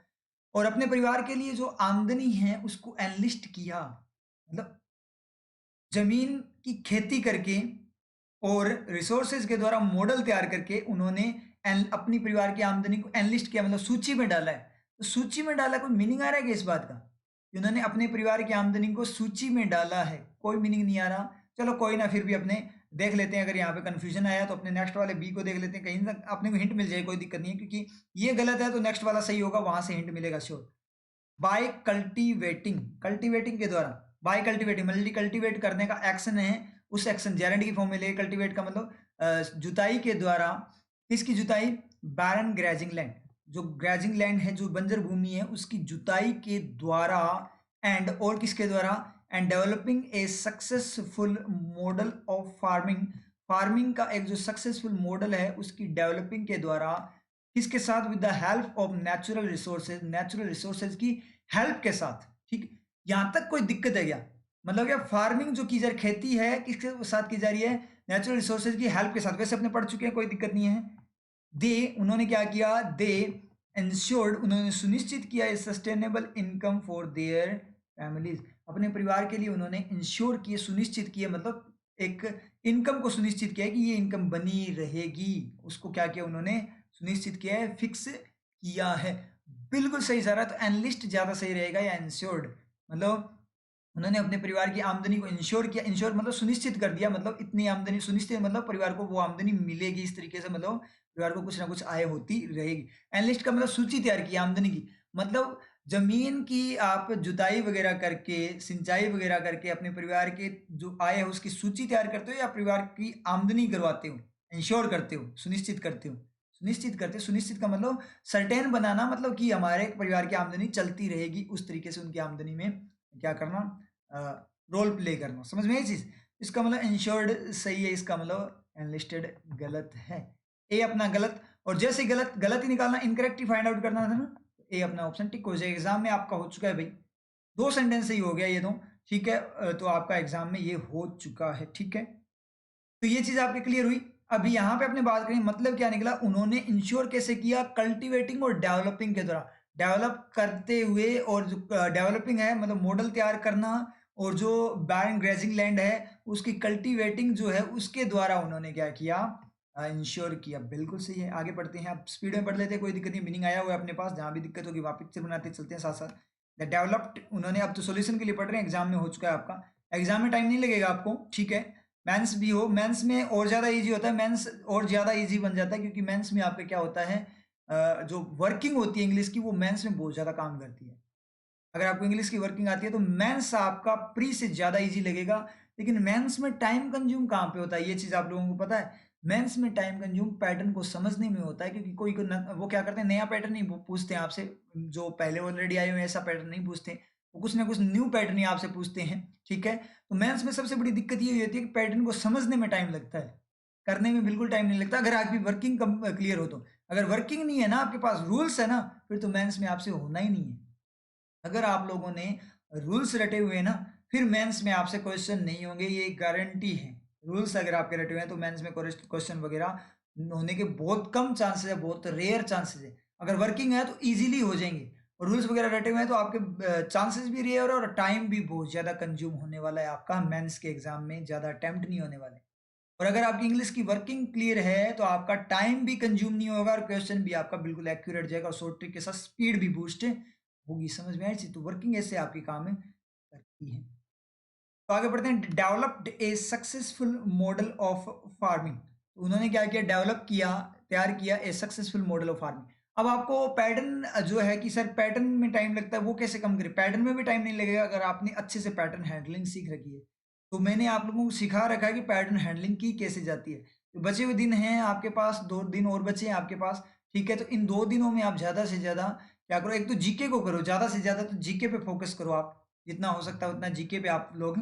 और अपने परिवार के लिए जो आमदनी है उसको एनलिस्ट किया, मतलब जमीन की खेती करके और रिसोर्सेज के द्वारा मॉडल तैयार करके उन्होंने अपनी परिवार की आमदनी को एनलिस्ट किया, मतलब सूची में डाला है। तो सूची में डाला, कोई मीनिंग आ रहा है कि इस बात का कि उन्होंने अपने परिवार की आमदनी को सूची में डाला है? कोई मीनिंग नहीं आ रहा। चलो कोई ना, फिर भी अपने देख लेते हैं, अगर यहाँ पे कंफ्यूजन आया तो अपने नेक्स्ट वाले बी को देख लेते हैं, कहीं तक अपने को हिंट मिल जाए, कोई दिक्कत नहीं है, क्योंकि ये गलत है तो नेक्स्ट वाला सही होगा, वहां से हिंट मिलेगा श्योर। बाय कल्टीवेटिंग, कल्टीवेटिंग के द्वारा, बाय कल्टीवेटिंग मतलब कल्टीवेट करने का एक्शन है, उस एक्शन जेरेंट की फॉर्म में ले, कल्टीवेट का मतलब जुताई के द्वारा। किसकी जुताई? बैरन ग्रेजिंग लैंड, जो ग्रेजिंग लैंड है, जो बंजर भूमि है, उसकी जुताई के द्वारा, एंड और किसके द्वारा, and developing a successful model of farming, farming का एक जो सक्सेसफुल मॉडल है उसकी डेवलपिंग के द्वारा, किसके साथ, with the help of natural resources, natural resources की हेल्प के साथ। ठीक, यहां तक कोई दिक्कत है क्या? मतलब क्या फार्मिंग जो की जा रही, खेती है, किसके साथ की जा रही है? नेचुरल रिसोर्सेज की हेल्प के साथ। वैसे अपने पढ़ चुके हैं, कोई दिक्कत नहीं है। दे, उन्होंने क्या किया, दे इंश्योर्ड, उन्होंने सुनिश्चित किया ए sustainable income for their families, अपने परिवार के लिए उन्होंने इंश्योर किए, सुनिश्चित किए, मतलब एक इनकम को सुनिश्चित किया कि ये इनकम बनी रहेगी, उसको क्या किया उन्होंने, सुनिश्चित किया है, फिक्स किया है। बिल्कुल सही जा रहा है। तो एनलिस्ट ज्यादा सही रहेगा या इंश्योर्ड, मतलब उन्होंने अपने परिवार की आमदनी को इंश्योर किया, इंश्योर मतलब सुनिश्चित कर दिया, मतलब इतनी आमदनी सुनिश्चित, मतलब परिवार को वो आमदनी मिलेगी, इस तरीके से मतलब परिवार को कुछ ना कुछ आय होती रहेगी। एनालिस्ट का मतलब सूची तैयार की आमदनी की, मतलब जमीन की आप जुताई वगैरह करके, सिंचाई वगैरह करके अपने परिवार के जो आय है उसकी सूची तैयार करते हो, या परिवार की आमदनी करवाते हो, इंश्योर करते हो, सुनिश्चित करते हो, सुनिश्चित करते, सुनिश्चित का मतलब सर्टेन बनाना, मतलब कि हमारे परिवार की आमदनी चलती रहेगी, उस तरीके से उनकी आमदनी में क्या करना, रोल प्ले करना। समझ में आई चीज? इसका मतलब इंश्योर्ड सही है, इसका मतलब एनलिस्टेड गलत है। ए अपना गलत, और जैसे गलत गलत ही निकालना, इनकरेक्ट ही फाइंड आउट करना था ना, ए अपना ऑप्शन टिक हो जाएगा। एग्जाम में आपका हो चुका है भाई, दो सेंटेंस से ही हो गया ये दो, ठीक है। तो आपका एग्जाम में ये हो चुका है, ठीक है। तो ये चीज आपकी क्लियर हुई। अभी यहाँ पे अपने बात करें, मतलब क्या निकला, उन्होंने इंश्योर कैसे किया, कल्टीवेटिंग और डेवलपिंग के द्वारा, डेवलप करते हुए, और जो डेवलपिंग है मतलब मॉडल तैयार करना, और जो बैरन ग्रेजिंग लैंड है उसकी कल्टीवेटिंग जो है उसके द्वारा उन्होंने क्या किया, इंश्योर किया। बिल्कुल सही है। आगे बढ़ते हैं, आप स्पीड में पढ़ लेते हैं, कोई दिक्कत नहीं, मीनिंग आया हुआ है अपने पास, जहां भी दिक्कत होगी वहां पिक्चर बनाते चलते हैं साथ साथ। द डेवलप्ड, उन्होंने, अब तो सोल्यूशन के लिए पढ़ रहे हैं, एग्जाम में हो चुका है आपका, एग्जाम में टाइम नहीं लगेगा आपको, ठीक है। मेंस भी हो, मेंस में और ज़्यादा इजी होता है, मेंस और ज़्यादा इजी बन जाता है, क्योंकि मेंस में आपके क्या होता है, जो वर्किंग होती है इंग्लिश की, वो मेंस में बहुत ज़्यादा काम करती है। अगर आपको इंग्लिश की वर्किंग आती है तो मेंस आपका प्री से ज़्यादा इजी लगेगा। लेकिन मेंस में टाइम कंज्यूम कहाँ पे होता है, ये चीज़ आप लोगों को पता है? मेंस में टाइम कंज्यूम पैटर्न को समझने में होता है, क्योंकि कोई को वो क्या करते हैं, नया पैटर्न नहीं पूछते हैं आपसे, जो पहले ऑलरेडी आए हुए हैं ऐसा पैटर्न नहीं पूछते, वो कुछ ना कुछ न्यू पैटर्न ही आपसे पूछते हैं, ठीक है। तो मेंस में सबसे बड़ी दिक्कत ये होती है कि पैटर्न को समझने में टाइम लगता है, करने में बिल्कुल टाइम नहीं लगता, अगर आपकी वर्किंग क्लियर हो तो। अगर वर्किंग नहीं है ना, आपके पास रूल्स है ना, फिर तो मेंस में आपसे होना ही नहीं है। अगर आप लोगों ने रूल्स रटे हुए हैं ना, फिर मेंस में आपसे क्वेश्चन नहीं होंगे, ये गारंटी है। रूल्स अगर आपके रटे हुए हैं तो मेंस में क्वेश्चन वगैरह होने के बहुत कम चांसेस है, बहुत रेयर चांसेस है। अगर वर्किंग है तो इजीली हो जाएंगे, और रूल्स वगैरह रटे हुए हैं तो आपके चांसेस भी रेयर, और टाइम भी बहुत ज़्यादा कंज्यूम होने वाला है आपका मेंस के एग्जाम में, ज़्यादा अटेम्प्ट नहीं होने वाले। और अगर आपकी इंग्लिश की वर्किंग क्लियर है तो आपका टाइम भी कंज्यूम नहीं होगा, और क्वेश्चन भी आपका बिल्कुल एक्यूरेट जाएगा, और शॉर्ट ट्रिक के साथ स्पीड भी बूस्ट होगी। समझ में आई चीज? तो वर्किंग ऐसे आपकी काम में करती है। तो आगे बढ़ते हैं, developed a successful model of farming. उन्होंने क्या किया, डेवलप किया, तैयार किया ए सक्सेसफुल मॉडल ऑफ फार्मिंग। अब आपको पैटर्न जो है कि सर पैटर्न में टाइम लगता है, वो कैसे कम करें? पैटर्न में भी टाइम नहीं लगेगा अगर आपने अच्छे से पैटर्न हैंडलिंग सीख रखी है। तो मैंने आप लोगों को सिखा रखा है कि पैटर्न हैंडलिंग की कैसे जाती है। तो बचे हुए दिन हैं आपके पास, 2 दिन और बचे हैं आपके पास, ठीक है। तो इन 2 दिनों में आप ज्यादा से ज्यादा क्या करो, एक तो जीके को करो, ज्यादा से ज्यादा तो जीके पे फोकस करो आप, जितना हो सकता है उतना जीके पे आप लोग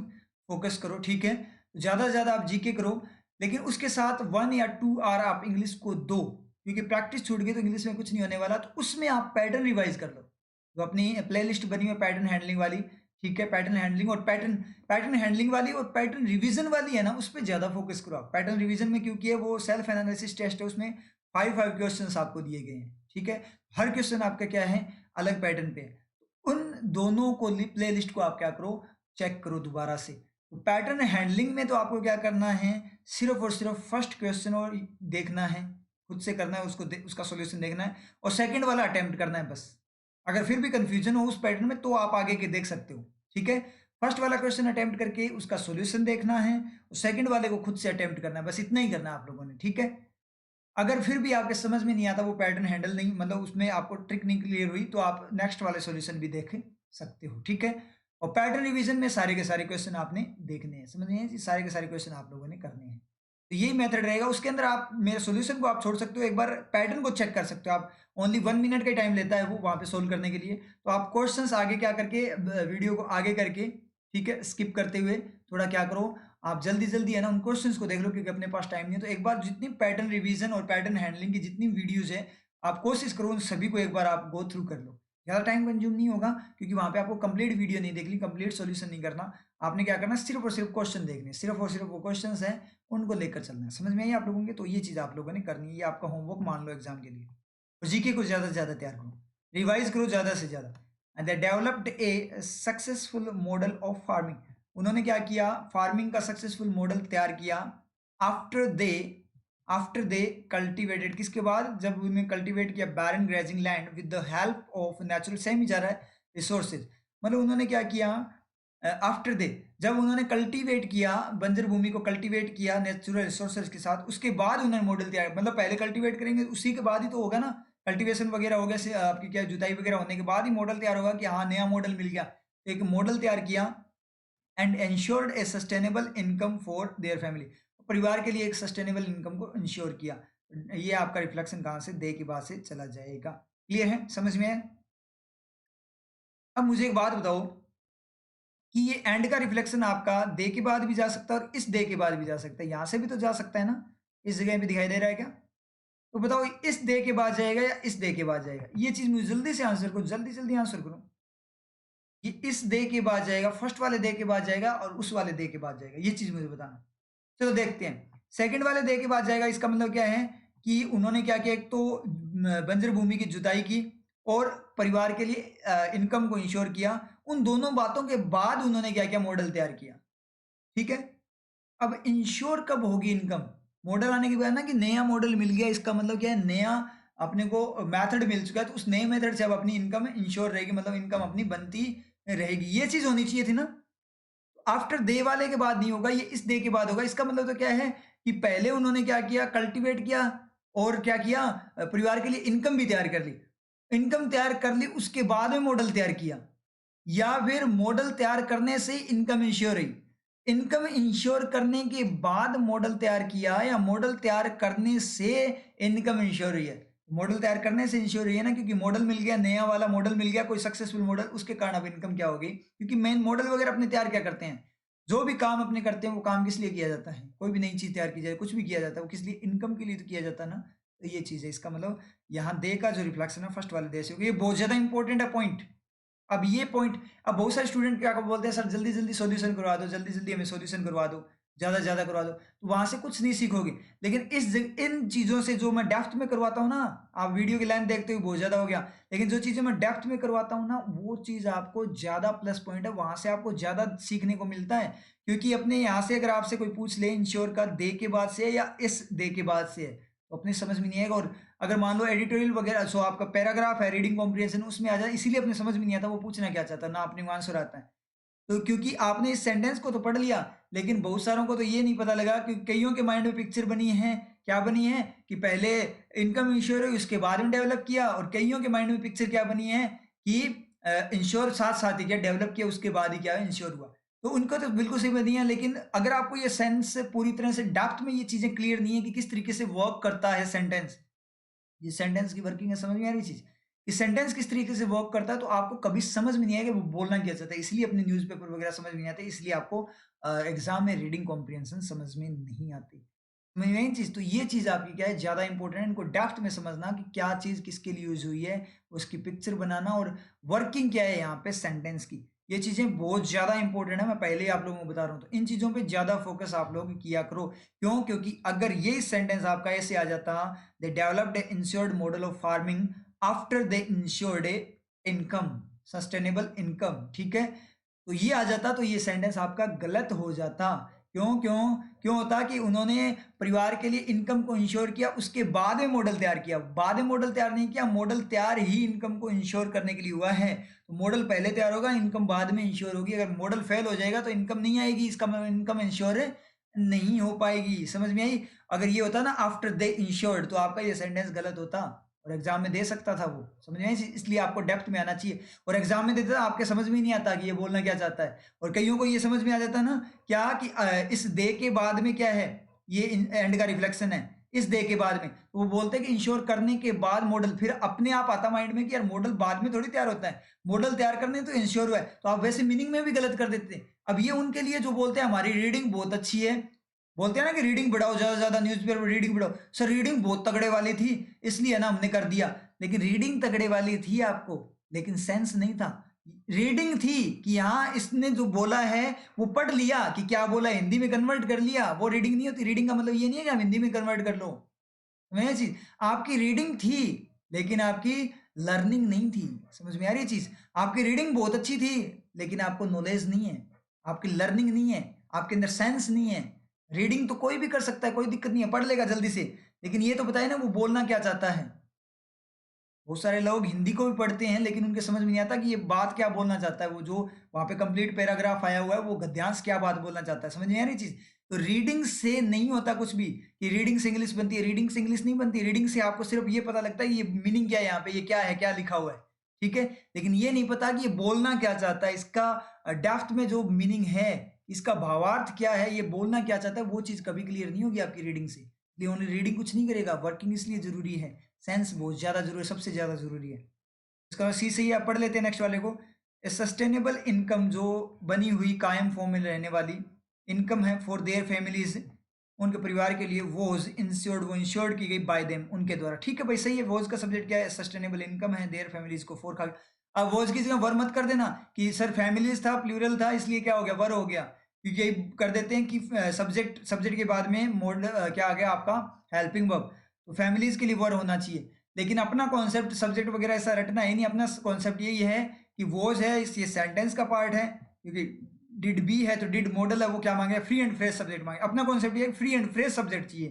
फोकस करो, ठीक है। ज़्यादा से ज़्यादा आप जीके करो, लेकिन उसके साथ 1 या 2 आवर आप इंग्लिश को दो, क्योंकि प्रैक्टिस छूट गई तो इंग्लिश में कुछ नहीं होने वाला। तो उसमें आप पैटर्न रिवाइज कर लो, जो अपनी प्लेलिस्ट बनी हुई है पैटर्न हैंडलिंग वाली, ठीक है। पैटर्न हैंडलिंग और पैटर्न हैंडलिंग वाली और पैटर्न रिवीजन वाली है ना, उस पर ज़्यादा फोकस करो आप। पैटर्न रिवीजन में क्योंकि वो सेल्फ एनालिसिस टेस्ट है, उसमें 5 क्वेश्चन आपको दिए गए हैं, ठीक है। हर क्वेश्चन आपका क्या है, अलग पैटर्न पे है। उन दोनों को प्ले लिस्ट को आप क्या करो, चेक करो दोबारा से। तो पैटर्न हैंडलिंग में तो आपको क्या करना है, सिर्फ और सिर्फ फर्स्ट क्वेश्चन और देखना है, खुद से करना है, उसका सॉल्यूशन देखना है, और सेकंड वाला अटेम्प्ट करना है बस। अगर फिर भी कंफ्यूजन हो उस पैटर्न में तो आप आगे के देख सकते हो, ठीक है। फर्स्ट वाला क्वेश्चन अटेम्प्ट करके उसका सॉल्यूशन देखना है, और सेकंड वाले को खुद से अटेम्प्ट करना है, बस इतना ही करना है आप लोगों ने, ठीक है। अगर फिर भी आपके समझ में नहीं आता, वो पैटर्न हैंडल नहीं, मतलब उसमें आपको ट्रिक नहीं क्लियर हुई, तो आप नेक्स्ट वाले सॉल्यूशन भी देख सकते हो, ठीक है। और पैटर्न रिवीजन में सारे के सारे क्वेश्चन आपने देखने हैं, समझ नहीं है, सारे के सारे क्वेश्चन आप लोगों ने करने हैं। तो यही मेथड रहेगा। उसके अंदर आप मेरे सॉल्यूशन को आप छोड़ सकते हो, एक बार पैटर्न को चेक कर सकते हो आप। ओनली 1 मिनट का टाइम लेता है वो वहां पे सोल्व करने के लिए। तो आप क्वेश्चंस आगे क्या करके, वीडियो को आगे करके, ठीक है, स्किप करते हुए थोड़ा क्या करो, आप जल्दी जल्दी है ना उन क्वेश्चंस को देख लो, क्योंकि अपने पास टाइम नहीं है। तो एक बार जितनी पैटर्न रिवीजन और पैटर्न हैंडलिंग की जितनी वीडियोज है, आप कोशिश करो उन सभी को एक बार आप गो थ्रू कर लो। ज़्यादा टाइम कंज्यूम नहीं होगा, क्योंकि वहां पे आपको कंप्लीट वीडियो नहीं देखनी, कंप्लीट सॉल्यूशन नहीं करना। आपने क्या करना, सिर्फ और सिर्फ क्वेश्चन देखने, सिर्फ और सिर्फ वो क्वेश्चन है उनको लेकर चलना है। समझ में आई आप लोगों के? तो ये चीज़ आप लोगों ने करनी है, ये आपका होमवर्क मान लो एग्जाम के लिए। और जीके को ज़्यादा से ज़्यादा तैयार करो, रिवाइज करो ज़्यादा से ज़्यादा। And they developed a successful model of farming. उन्होंने क्या किया, फार्मिंग का सक्सेसफुल मॉडल तैयार किया। After they after they cultivated, किसके बाद, जब उन्हें कल्टिवेट किया, barren grazing land with the help of natural, same ही जा रहा है, रिसोर्सेज। मतलब उन्होंने क्या किया, आफ्टर दे, जब उन्होंने कल्टीवेट किया, बंजर भूमि को कल्टीवेट किया नेचुरल रिसोर्सेज के साथ, उसके बाद उन्होंने मॉडल तैयार, मतलब पहले कल्टीवेट करेंगे उसी के बाद ही तो होगा ना, कल्टीवेशन वगैरह हो गया, आपकी क्या जुताई वगैरह होने के बाद ही मॉडल तैयार होगा कि हाँ नया मॉडल मिल गया। एक मॉडल तैयार किया, and ensured A sustainable income for their family, परिवार के लिए एक सस्टेनेबल इनकम को इंश्योर किया। ये आपका रिफ्लेक्शन कहाँ से, दे के बाद से चला जाएगा। क्लियर है, समझ में है? अब मुझे एक बात बताओ कि ये एंड का रिफ्लेक्शन आपका दे के बाद भी जा सकता है और इस दे के बाद भी जा सकता है, यहां से भी तो जा सकता है ना, इस जगह पे दिखाई दे रहा है क्या? तो बताओ इस दे के बाद जाएगा या इस दे के बाद जाएगा, ये चीज मुझे जल्दी से आंसर करो, जल्दी जल्दी आंसर करो। ये इस दे के बाद जाएगा, फर्स्ट वाले दे के बाद जाएगा, और उस वाले दे के बाद जाएगा, ये चीज मुझे बताना। चलो देखते हैं, सेकंड वाले दे के बाद जाएगा, इसका मतलब क्या है कि उन्होंने क्या किया, एक तो बंजर भूमि की जुताई की और परिवार के लिए इनकम को इंश्योर किया। उन दोनों बातों के बाद उन्होंने क्या किया, मॉडल तैयार किया, ठीक है। अब इंश्योर कब होगी इनकम, मॉडल आने के बाद ना, कि नया मॉडल मिल गया, इसका मतलब क्या है, नया अपने को मेथड मिल चुका है, तो उस नए मेथड से अब अपनी इनकम इंश्योर रहेगी, मतलब इनकम अपनी बनती रहेगी, ये चीज होनी चाहिए थी ना। आफ्टर दे वाले के बाद नहीं होगा, ये इस दे के बाद होगा। इसका मतलब तो क्या है कि पहले उन्होंने क्या किया, कल्टीवेट किया, और क्या किया, परिवार के लिए इनकम भी तैयार कर ली, इनकम तैयार कर ली, उसके बाद में मॉडल तैयार किया, या फिर मॉडल तैयार करने से इनकम इंश्योर रही, इनकम इंश्योर करने के बाद मॉडल तैयार किया, या मॉडल तैयार करने से इनकम इंश्योर हुई है? मॉडल तैयार करने से इंश्योर हुई है ना, क्योंकि मॉडल मिल गया, नया वाला मॉडल मिल गया, कोई सक्सेसफुल मॉडल, उसके कारण अब इनकम क्या होगी, क्योंकि मेन मॉडल वगैरह अपने तैयार क्या करते हैं, जो भी काम अपने करते हैं वो काम किस लिए किया जाता है, कोई भी नई चीज तैयार की जाए, कुछ भी किया जाता है वो किस लिए, इनकम के लिए तो किया जाता है ना। तो ये चीज है, इसका मतलब यहाँ दे का जो रिफ्लेक्शन है फर्स्ट वाले दे से होगा, ये बहुत ज्यादा इंपॉर्टेंट है पॉइंट। अब ये पॉइंट, अब बहुत सारे स्टूडेंट क्या बोलते हैं, सर जल्दी जल्दी सॉल्यूशन करवा दो, जल्दी जल्दी हमें सॉल्यूशन करवा दो, ज्यादा ज्यादा करवा दो, तो वहां से कुछ नहीं सीखोगे। लेकिन इन चीजों से जो मैं डेप्थ में करवाता हूँ ना, आप वीडियो की लाइन देखते हुए बहुत ज्यादा हो गया, लेकिन जो चीजें मैं डेप्थ में करवाता हूँ ना, वो चीज आपको ज्यादा प्लस पॉइंट है, वहां से आपको ज्यादा सीखने को मिलता है। क्योंकि अपने यहाँ से अगर आपसे कोई पूछ ले इंश्योर का दे के बाद से या इस दे के बाद से है, तो अपनी समझ में नहीं आएगा। और अगर मान लो एडिटोरियल वगैरह, सो आपका पैराग्राफ है रीडिंग कॉम्प्रिहेंशन, उसमें आ जाए, इसीलिए अपने समझ में नहीं आता वो पूछना क्या चाहता है ना, अपने को आंसर आता है। तो क्योंकि आपने इस सेंटेंस को तो पढ़ लिया, लेकिन बहुत सारों को तो ये नहीं पता लगा कि कईयों के माइंड में पिक्चर बनी है, क्या बनी है कि पहले इनकम इंश्योर हुई उसके बाद में डेवलप किया, और कईयों के माइंड में पिक्चर क्या बनी है कि इंश्योर साथ साथ ही क्या डेवलप किया उसके बाद ही क्या इंश्योर हुआ। तो उनको तो बिल्कुल सही बनी है, लेकिन अगर आपको ये सेंस पूरी तरह से डेप्थ में ये चीजें क्लियर नहीं है कि किस तरीके से वर्क करता है सेंटेंस, ये सेंटेंस की वर्किंग है, समझ में आ रही चीज, इस सेंटेंस किस तरीके से वर्क करता है, तो आपको कभी समझ में नहीं आएगा वो बोलना क्या चाहता है। इसलिए अपने न्यूज़पेपर वगैरह समझ में नहीं आते, इसलिए आपको एग्जाम में रीडिंग कॉम्प्रिहेंशन समझ में नहीं आती। मेन चीज तो ये चीज आपकी क्या है ज्यादा इंपॉर्टेंट है, इनको डेप्थ में समझना कि क्या चीज किसके लिए यूज हुई है, उसकी पिक्चर बनाना और वर्किंग क्या है यहाँ पे सेंटेंस की, ये चीजें बहुत ज्यादा इंपॉर्टेंट है। मैं पहले ही आप लोगों को बता रहा हूँ, तो इन चीजों पे ज्यादा फोकस आप लोग किया करो। क्यों? क्योंकि अगर ये सेंटेंस आपका ऐसे आ जाता, दे developed A insured model of farming after they insured A income, sustainable income, ठीक है, तो ये आ जाता तो ये सेंटेंस आपका गलत हो जाता। क्यों क्यों क्यों होता कि उन्होंने परिवार के लिए इनकम को इंश्योर किया, उसके बाद में मॉडल तैयार किया, बाद में मॉडल तैयार नहीं किया, मॉडल तैयार ही इनकम को इंश्योर करने के लिए हुआ है। तो मॉडल पहले तैयार होगा, इनकम बाद में इंश्योर होगी। अगर मॉडल फेल हो जाएगा तो इनकम नहीं आएगी, इसका इनकम इंश्योर नहीं हो पाएगी। समझ में आई? अगर ये होता ना आफ्टर दे इंश्योर्ड, तो आपका ये सेंटेंस गलत होता और एग्जाम में दे सकता था वो। समझ में आई? इसलिए आपको डेप्थ में आना चाहिए, और एग्जाम में देता था आपके समझ में ही नहीं आता कि ये बोलना क्या चाहता है। और कईयों को ये समझ में आ जाता ना क्या कि इस दे के बाद में क्या है, ये एंड का रिफ्लेक्शन है, इस दे के बाद में, तो वो बोलते हैं कि इंश्योर करने के बाद मॉडल, फिर अपने आप आता माइंड में कि यार मॉडल बाद में थोड़ी तैयार होता है, मॉडल तैयार करने तो इंश्योर हुआ है, तो आप वैसे मीनिंग में भी गलत कर देते हैं। अब ये उनके लिए जो बोलते हैं हमारी रीडिंग बहुत अच्छी है, बोलते हैं ना कि रीडिंग बढ़ाओ, ज्यादा से ज्यादा न्यूज़पेपर में रीडिंग बढ़ाओ। सर रीडिंग बहुत तगड़े वाली थी इसलिए ना हमने कर दिया, लेकिन रीडिंग तगड़े वाली थी आपको, लेकिन सेंस नहीं था। रीडिंग थी कि हाँ इसने जो बोला है वो पढ़ लिया कि क्या बोला, हिंदी में कन्वर्ट कर लिया, वो रीडिंग नहीं होती। रीडिंग का मतलब ये नहीं है कि आप हिंदी में कन्वर्ट कर लो, समझ चीज, आपकी रीडिंग थी लेकिन आपकी लर्निंग नहीं थी। समझ में आ रही है चीज? आपकी रीडिंग बहुत अच्छी थी लेकिन आपको नॉलेज नहीं है, आपकी लर्निंग नहीं है, आपके अंदर सेंस नहीं है। रीडिंग तो कोई भी कर सकता है, कोई दिक्कत नहीं है, पढ़ लेगा जल्दी से, लेकिन ये तो बताए ना वो बोलना क्या चाहता है। बहुत सारे लोग हिंदी को भी पढ़ते हैं लेकिन उनके समझ में नहीं आता कि ये बात क्या बोलना चाहता है, वो जो वहां पे कंप्लीट पैराग्राफ आया हुआ है वो गद्यांश क्या बात बोलना चाहता है। समझ नहीं आ रही चीज? तो रीडिंग से नहीं होता कुछ भी कि रीडिंग से इंग्लिश बनती है, रीडिंग से इंग्लिश नहीं बनती। रीडिंग से आपको सिर्फ ये पता लगता है ये मीनिंग क्या है, यहाँ पे ये क्या है, क्या लिखा हुआ है, ठीक है, लेकिन ये नहीं पता कि ये बोलना क्या चाहता है, इसका डेप्थ में जो मीनिंग है, इसका भावार्थ क्या है, ये बोलना क्या चाहता है, वो चीज कभी क्लियर नहीं होगी आपकी रीडिंग से। इसलिए ओनली रीडिंग कुछ नहीं करेगा, वर्किंग इसलिए जरूरी है, सेंस बहुत ज्यादा जरूरी है, सबसे ज्यादा जरूरी है। इसका सी से ही आप पढ़ लेते हैं नेक्स्ट वाले को। सस्टेनेबल इनकम जो बनी हुई कायम फॉर्म में रहने वाली इनकम है फॉर देयर फैमिलीज, उनके परिवार के लिए, वोज इंश्योर्ड, वो इंश्योर्ड की गई बाय देम, उनके द्वारा। ठीक है भाई, सही है, वोज का सब्जेक्ट क्या है, सस्टेनेबल इनकम है, देयर फैमिलीज को फोर खा। अब वोज की जगह वर मत कर देना कि सर फैमिलीज था प्लूरल था इसलिए क्या हो गया वर हो गया, क्योंकि यही कर देते हैं कि सब्जेक्ट सब्जेक्ट के बाद में मोड क्या आ गया आपका हेल्पिंग वर्ब, तो फैमिलीज के लिए वर होना चाहिए। लेकिन अपना कॉन्सेप्ट सब्जेक्ट वगैरह ऐसा रटना ही नहीं, अपना कॉन्सेप्ट यही है कि वोज है ये सेंटेंस का पार्ट है, क्योंकि डिड बी है तो डिड मॉडल है, वो क्या मांगे फ्री एंड फ्रेश सब्जेक्ट मांगे। अपना कॉन्सेप्ट ये फ्री एंड फ्रेश सब्जेक्ट चाहिए।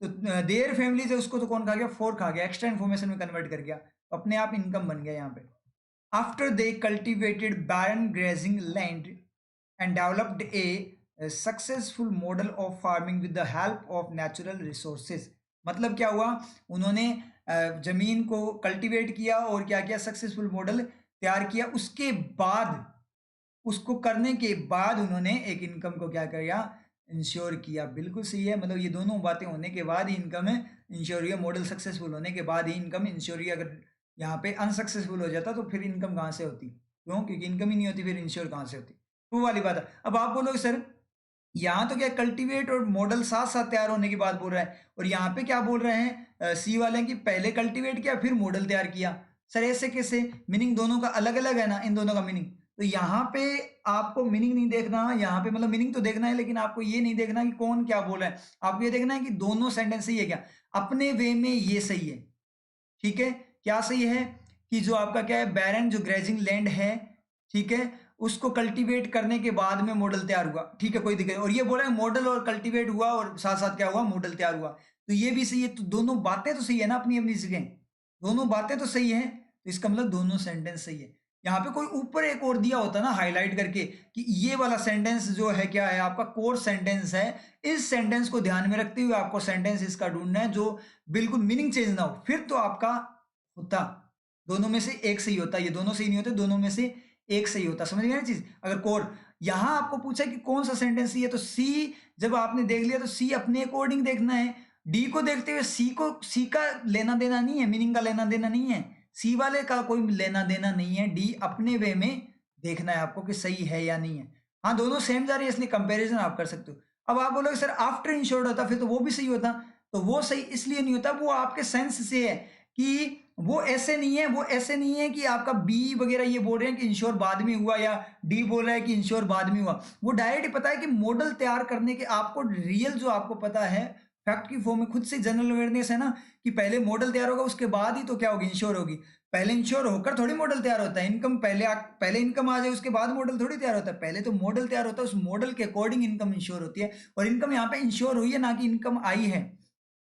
तो देयर फैमिलीज है उसको तो कौन खा गया, फोर खा गया, एक्स्ट्रा इन्फॉर्मेशन में कन्वर्ट कर गया, तो अपने आप इनकम बन गया यहाँ पे। After they cultivated barren grazing land and developed a successful model of farming with the help of natural resources. मतलब क्या हुआ, उन्होंने जमीन को कल्टीवेट किया और क्या किया, सक्सेसफुल मॉडल तैयार किया, उसके बाद उसको करने के बाद उन्होंने एक इनकम को क्या किया, इंश्योर किया। बिल्कुल सही है, मतलब ये दोनों बातें होने के बाद ही इनकम है इंश्योर हुई है, मॉडल सक्सेसफुल होने के बाद ही इनकम इंश्योर हुई। अगर यहाँ पे अनसक्सेसफुल हो जाता तो फिर इनकम कहाँ से होती, क्यों, क्योंकि इनकम ही नहीं होती, फिर इंश्योर कहाँ से होती। वो वाली बात है। अब आप बोलोगे सर यहाँ तो क्या कल्टीवेट और मॉडल साथ साथ तैयार होने की बात बोल रहा है, और यहाँ पे क्या बोल रहे हैं सी वाले कि पहले कल्टीवेट किया फिर मॉडल तैयार किया। सर ऐसे कैसे, मीनिंग दोनों का अलग अलग है ना, इन दोनों का मीनिंग। तो यहाँ पे आपको मीनिंग नहीं देखना, यहाँ पे मतलब मीनिंग तो देखना है लेकिन आपको ये नहीं देखना कि कौन क्या बोल रहा है, आपको ये देखना है कि दोनों सेंटेंस सही है क्या, अपने वे में ये सही है। ठीक है, क्या सही है कि जो आपका क्या है बैरन जो ग्रेजिंग लैंड है, ठीक है, उसको कल्टीवेट करने के बाद में मॉडल तैयार हुआ, ठीक है, कोई दिक्कत नहीं। और ये बोल रहे हैं मॉडल और कल्टीवेट हुआ और साथ साथ क्या हुआ, मॉडल तैयार हुआ, तो ये भी सही है। तो दोनों बातें तो सही है ना अपनी अपनी जगह, दोनों बातें तो सही है, तो इसका मतलब दोनों सेंटेंस सही है। यहाँ पे कोई ऊपर एक और दिया होता ना हाईलाइट करके कि ये वाला सेंटेंस जो है क्या है आपका कोर सेंटेंस है, इस सेंटेंस को ध्यान में रखते हुए आपको सेंटेंस इसका ढूंढना है जो बिल्कुल मीनिंग चेंज ना हो, फिर तो आपका होता दोनों में से एक सही होता। ये दोनों सही नहीं होते, दोनों में से एक सही होता। समझ गए ना चीज? अगर कोर यहाँ आपको पूछा कि कौन सा सेंटेंस सही है तो सी जब आपने देख लिया तो सी अपने अकॉर्डिंग देखना है। डी को देखते हुए सी का लेना देना नहीं है, मीनिंग का लेना देना नहीं है, सी वाले का कोई लेना देना नहीं है। डी अपने वे में देखना है आपको कि सही है या नहीं है। हाँ दोनों सेम जा रही है इसलिए कंपैरिजन आप कर सकते हो। अब आप बोलोगे सर आफ्टर इंश्योर्ड होता फिर तो वो भी सही होता, तो वो सही इसलिए नहीं होता, वो आपके सेंस से है कि वो ऐसे नहीं है, वो ऐसे नहीं है कि आपका बी वगैरह ये बोल रहे हैं कि इंश्योर बाद में हुआ या डी बोल रहा है कि इंश्योर बाद में हुआ। वो डायरेक्ट पता है कि मॉडल तैयार करने के आपको रियल जो आपको पता है फैक्ट की फॉर्म में खुद से जनरल अवेयरनेस है ना कि पहले मॉडल तैयार होगा उसके बाद ही तो क्या होगी इंश्योर होगी। पहले इंश्योर होकर थोड़ी मॉडल तैयार होता है। इनकम पहले इनकम आ जाए उसके बाद मॉडल थोड़ी तैयार होता है। पहले तो मॉडल तैयार होता है, उस मॉडल के अकॉर्डिंग इनकम इंश्योर होती है। और इनकम यहाँ पे इंश्योर हुई है ना कि इनकम आई है।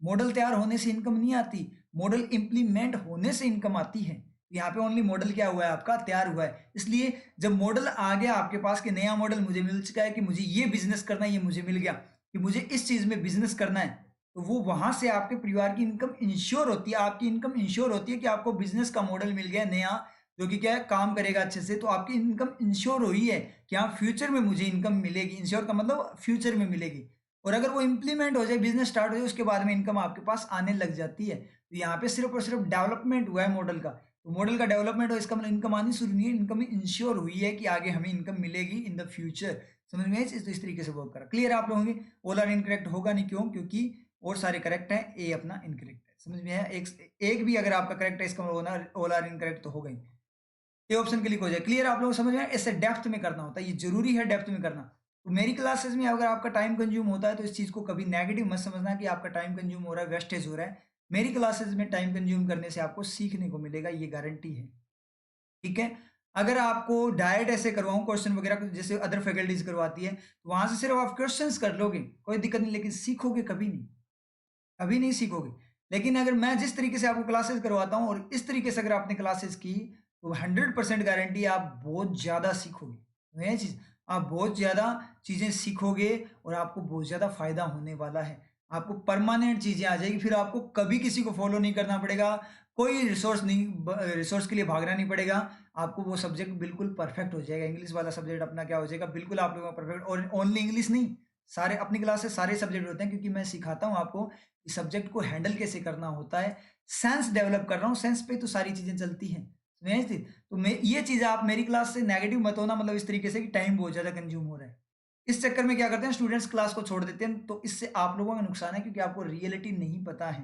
मॉडल तैयार होने से इनकम नहीं आती, मॉडल इंप्लीमेंट होने से इनकम आती है। यहाँ पे ओनली मॉडल क्या हुआ है आपका तैयार हुआ है। इसलिए जब मॉडल आ गया आपके पास कि नया मॉडल मुझे मिल चुका है कि मुझे ये बिजनेस करना है, ये मुझे मिल गया कि मुझे इस चीज में बिजनेस करना है, तो वो वहां से आपके परिवार की इनकम इंश्योर होती है। आपकी इनकम इंश्योर होती है कि आपको बिजनेस का मॉडल मिल गया नया जो कि क्या है काम करेगा अच्छे से, तो आपकी इनकम इंश्योर हुई है कि हाँ फ्यूचर में मुझे इनकम मिलेगी। इंश्योर का मतलब फ्यूचर में मिलेगी। और अगर वो इंप्लीमेंट हो जाए, बिजनेस स्टार्ट हो जाए, उसके बाद में इनकम आपके पास आने लग जाती है। तो यहाँ पे सिर्फ और सिर्फ डेवलपमेंट हुआ है मॉडल का, तो मॉडल का डेवलपमेंट हो इसका मतलब इनकम आनी शुरू नहीं है, इनकम इंश्योर हुई है कि आगे हमें इनकम मिलेगी इन द फ्यूचर। समझ में तो इस तरीके से वर्क करा। क्लियर आप लोगों के? ऑल आर इनकरेक्ट होगा नहीं, क्यों? क्योंकि और सारे करेक्ट हैं, ए अपना इनकरेक्ट है। समझ में है? एक भी अगर आपका करेक्ट है इसका मतलब ऑल आर इनकरेक्ट तो हो गई। ये ऑप्शन क्लिक हो जाए। क्लियर आप लोग समझ में? ऐसे डेप्थ में करना होता है, ये जरूरी है डेप्थ में करना। तो मेरी क्लासेस में अगर आपका टाइम कंज्यूम होता है तो इस चीज को कभी नेगेटिव मत समझना कि आपका टाइम कंज्यूम हो रहा है, वेस्टेज हो रहा है। मेरी क्लासेस में टाइम कंज्यूम करने से आपको सीखने को मिलेगा, ये गारंटी है। ठीक है? अगर आपको डायरेक्ट ऐसे करवाऊं क्वेश्चन वगैरह जैसे अदर फैकल्टीज करवाती है तो वहां से सिर्फ आप क्वेश्चंस कर लोगे कोई दिक्कत नहीं, लेकिन सीखोगे कभी नहीं, कभी नहीं सीखोगे। लेकिन अगर मैं जिस तरीके से आपको क्लासेस करवाता हूँ और इस तरीके से अगर आपने क्लासेस की तो 100% गारंटी आप बहुत ज्यादा सीखोगे। तो यह चीज आप बहुत ज्यादा चीजें सीखोगे और आपको बहुत ज्यादा फायदा होने वाला है। आपको परमानेंट चीजें आ जाएगी, फिर आपको कभी किसी को फॉलो नहीं करना पड़ेगा, कोई रिसोर्स नहीं, रिसोर्स के लिए भागना नहीं पड़ेगा। आपको वो सब्जेक्ट बिल्कुल परफेक्ट हो जाएगा। इंग्लिश वाला सब्जेक्ट अपना क्या हो जाएगा बिल्कुल आप लोगों का परफेक्ट। और ओनली इंग्लिश नहीं, सारे अपनी क्लास से सारे सब्जेक्ट होते हैं, क्योंकि मैं सिखाता हूँ आपको कि सब्जेक्ट को हैंडल कैसे करना होता है। सेंस डेवलप कर रहा हूँ, सेंस पे तो सारी चीजें चलती हैं। समझे थी? तो मैं ये चीज आप मेरी क्लास से नेगेटिव मत होना, मतलब इस तरीके से कि टाइम बहुत ज्यादा कंज्यूम हो रहा है। इस चक्कर में क्या करते हैं स्टूडेंट्स क्लास को छोड़ देते हैं, तो इससे आप लोगों का नुकसान है क्योंकि आपको रियलिटी नहीं पता है,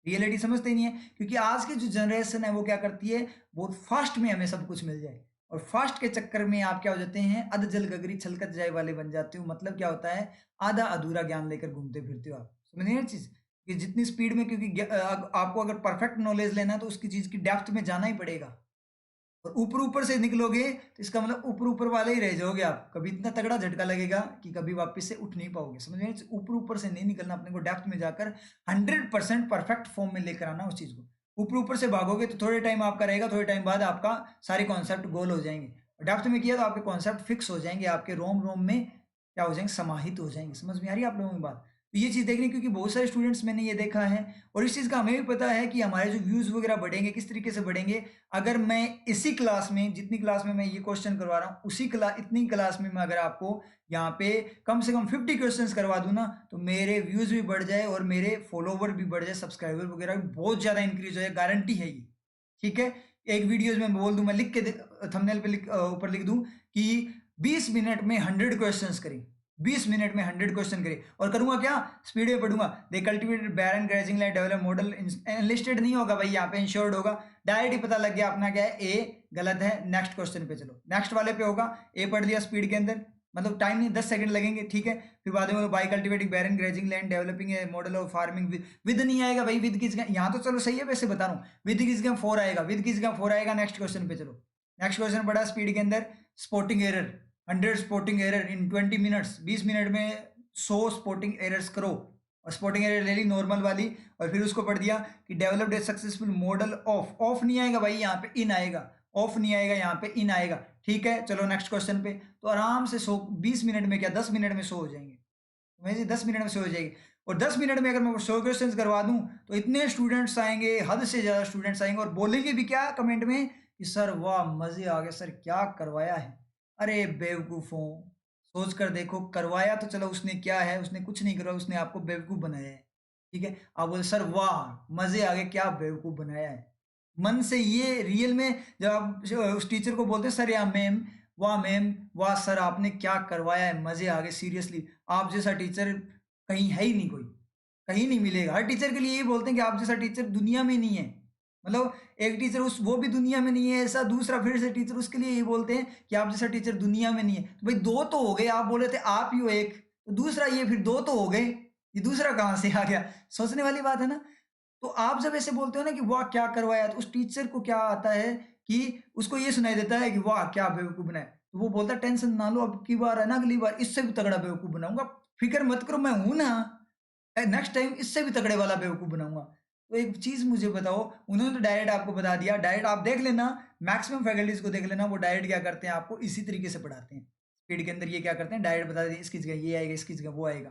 रियलिटी समझते ही नहीं है। क्योंकि आज की जो जनरेशन है वो क्या करती है, बहुत फास्ट में हमें सब कुछ मिल जाए, और फास्ट के चक्कर में आप क्या हो जाते हैं, अध जल गगरी छलकत जाए वाले बन जाते हो। मतलब क्या होता है, आधा अधूरा ज्ञान लेकर घूमते फिरते हो आप। समझ रहे चीज कि जितनी स्पीड में, क्योंकि आपको अगर परफेक्ट नॉलेज लेना है तो उसकी चीज की डेप्थ में जाना ही पड़ेगा। और ऊपर ऊपर से निकलोगे तो इसका मतलब ऊपर ऊपर वाले ही रह जाओगे आप, कभी इतना तगड़ा झटका लगेगा कि कभी वापस से उठ नहीं पाओगे। समझ में? ऊपर ऊपर से नहीं निकलना, अपने को डेप्थ में जाकर 100% परफेक्ट फॉर्म में लेकर आना उस चीज को। ऊपर ऊपर से भागोगे तो थोड़े टाइम आपका रहेगा, थोड़े टाइम बाद आपका सारे कॉन्सेप्ट गोल हो जाएंगे। डेप्थ में किया तो आपके कॉन्सेप्ट फिक्स हो जाएंगे, आपके रोम रोम में क्या हो जाएंगे, समाहित हो जाएंगे। समझ में आ रही है आप लोगों की बात? तो ये चीज देखनी, क्योंकि बहुत सारे स्टूडेंट्स मैंने ये देखा है, और इस चीज का हमें भी पता है कि हमारे जो व्यूज वगैरह बढ़ेंगे किस तरीके से बढ़ेंगे। अगर मैं इसी क्लास में, जितनी क्लास में मैं ये क्वेश्चन करवा रहा हूँ, उसी क्लास इतनी क्लास में मैं अगर आपको यहाँ पे कम से कम 50 क्वेश्चंस करवा दूं ना, तो मेरे व्यूज भी बढ़ जाए और मेरे फॉलोवर भी बढ़ जाए, सब्सक्राइबर वगैरह भी बहुत ज्यादा इंक्रीज हो जाए, गारंटी है ये। ठीक है? एक वीडियोज में बोल दूं, मैं लिख के थंबनेल पे ऊपर लिख दूं कि 20 मिनट में 100 क्वेश्चंस करें, 20 मिनट में 100 क्वेश्चन करें। और करूंगा क्या, स्पीड में पढ़ूंगा। They cultivated barren grazing like develop model enlisted नहीं होगा भाई, यहाँ पे इंश्योर्ड होगा। डायरेक्ट ही पता लग गया अपना क्या है, ए गलत है, नेक्स्ट क्वेश्चन पे चलो, नेक्स्ट वाले पे होगा। ए पढ़ लिया स्पीड के अंदर, मतलब टाइम नहीं 10 सेकंड लगेंगे। ठीक है? फिर बाद में by cultivating barren grazing land developing a model of farming with नहीं आएगा भाई, विद किस, यहाँ तो चलो सही है, वैसे बता रहा हूँ विद किस गम 4 आएगा, विद किस गम 4 आएगा। नेक्स्ट क्वेश्चन पे चलो, नेक्स्ट क्वेश्चन पढ़ा स्पीड के अंदर, spotting error 100 spotting error in 20 minutes, 20 minute में 100 स्पॉटिंग एरर्स करो। और स्पॉटिंग एरर ले ली नॉर्मल वाली, और फिर उसको पढ़ दिया कि developed a successful model of, of नहीं आएगा भाई, यहाँ पे इन आएगा, ऑफ नहीं आएगा, यहाँ पे इन आएगा। ठीक है, चलो नेक्स्ट क्वेश्चन पे। तो आराम से 20 मिनट में क्या 10 मिनट में 100 हो जाएंगे, वैसे 10 मिनट में 100 हो जाएगी। और 10 मिनट में अगर मैं 100 क्वेश्चन करवा दूं तो इतने स्टूडेंट्स आएंगे, हद से ज्यादा स्टूडेंट्स आएंगे, और बोलेंगे भी क्या कमेंट में कि सर वाह मजे आ गए सर, क्या करवाया है। अरे बेवकूफों, सोच कर देखो, करवाया तो चलो उसने क्या है, उसने कुछ नहीं करवाया, उसने आपको बेवकूफ बनाया है। ठीक है, आप बोले सर वाह मजे आ गए, क्या बेवकूफ बनाया है। मन से ये रियल में जब आप उस टीचर को बोलते हैं सर या मैम वाह सर आपने क्या करवाया है, मजे आ गए, सीरियसली आप जैसा टीचर कहीं है ही नहीं, कोई कहीं नहीं मिलेगा। हर टीचर के लिए यही बोलते हैं कि आप जैसा टीचर दुनिया में नहीं है। मतलब एक टीचर उस वो भी दुनिया में नहीं है, ऐसा दूसरा फिर से टीचर उसके लिए यही बोलते हैं कि आप जैसा टीचर दुनिया में नहीं है। तो भाई दो तो हो गए, आप बोल रहे थे आप ही हो एक, तो दूसरा ये, फिर दो तो हो गए, ये दूसरा कहाँ से आ गया। सोचने वाली बात है ना। तो आप जब ऐसे बोलते हो ना कि वाह क्या करवाया, तो उस टीचर को क्या आता है कि उसको ये सुनाई देता है कि वाह क्या बेवकूफ बनाया। तो वो बोलता है टेंशन ना लो, अब की बार है ना, अगली बार इससे भी तगड़ा बेवकूफ बनाऊंगा, फिक्र मत करो, मैं हूं ना, नेक्स्ट टाइम इससे भी तगड़े वाला बेवकूफ बनाऊंगा। तो एक चीज मुझे बताओ, उन्होंने तो डायरेक्ट आपको बता दिया, डायरेक्ट आप देख लेना, मैक्सिमम फैकल्टीज को देख लेना, वो डायरेक्ट क्या करते हैं आपको इसी तरीके से पढ़ाते हैं। स्पीड के अंदर ये क्या करते हैं, डायरेक्ट बता देते हैं इसकी जगह ये आएगा, इसकी जगह वो आएगा,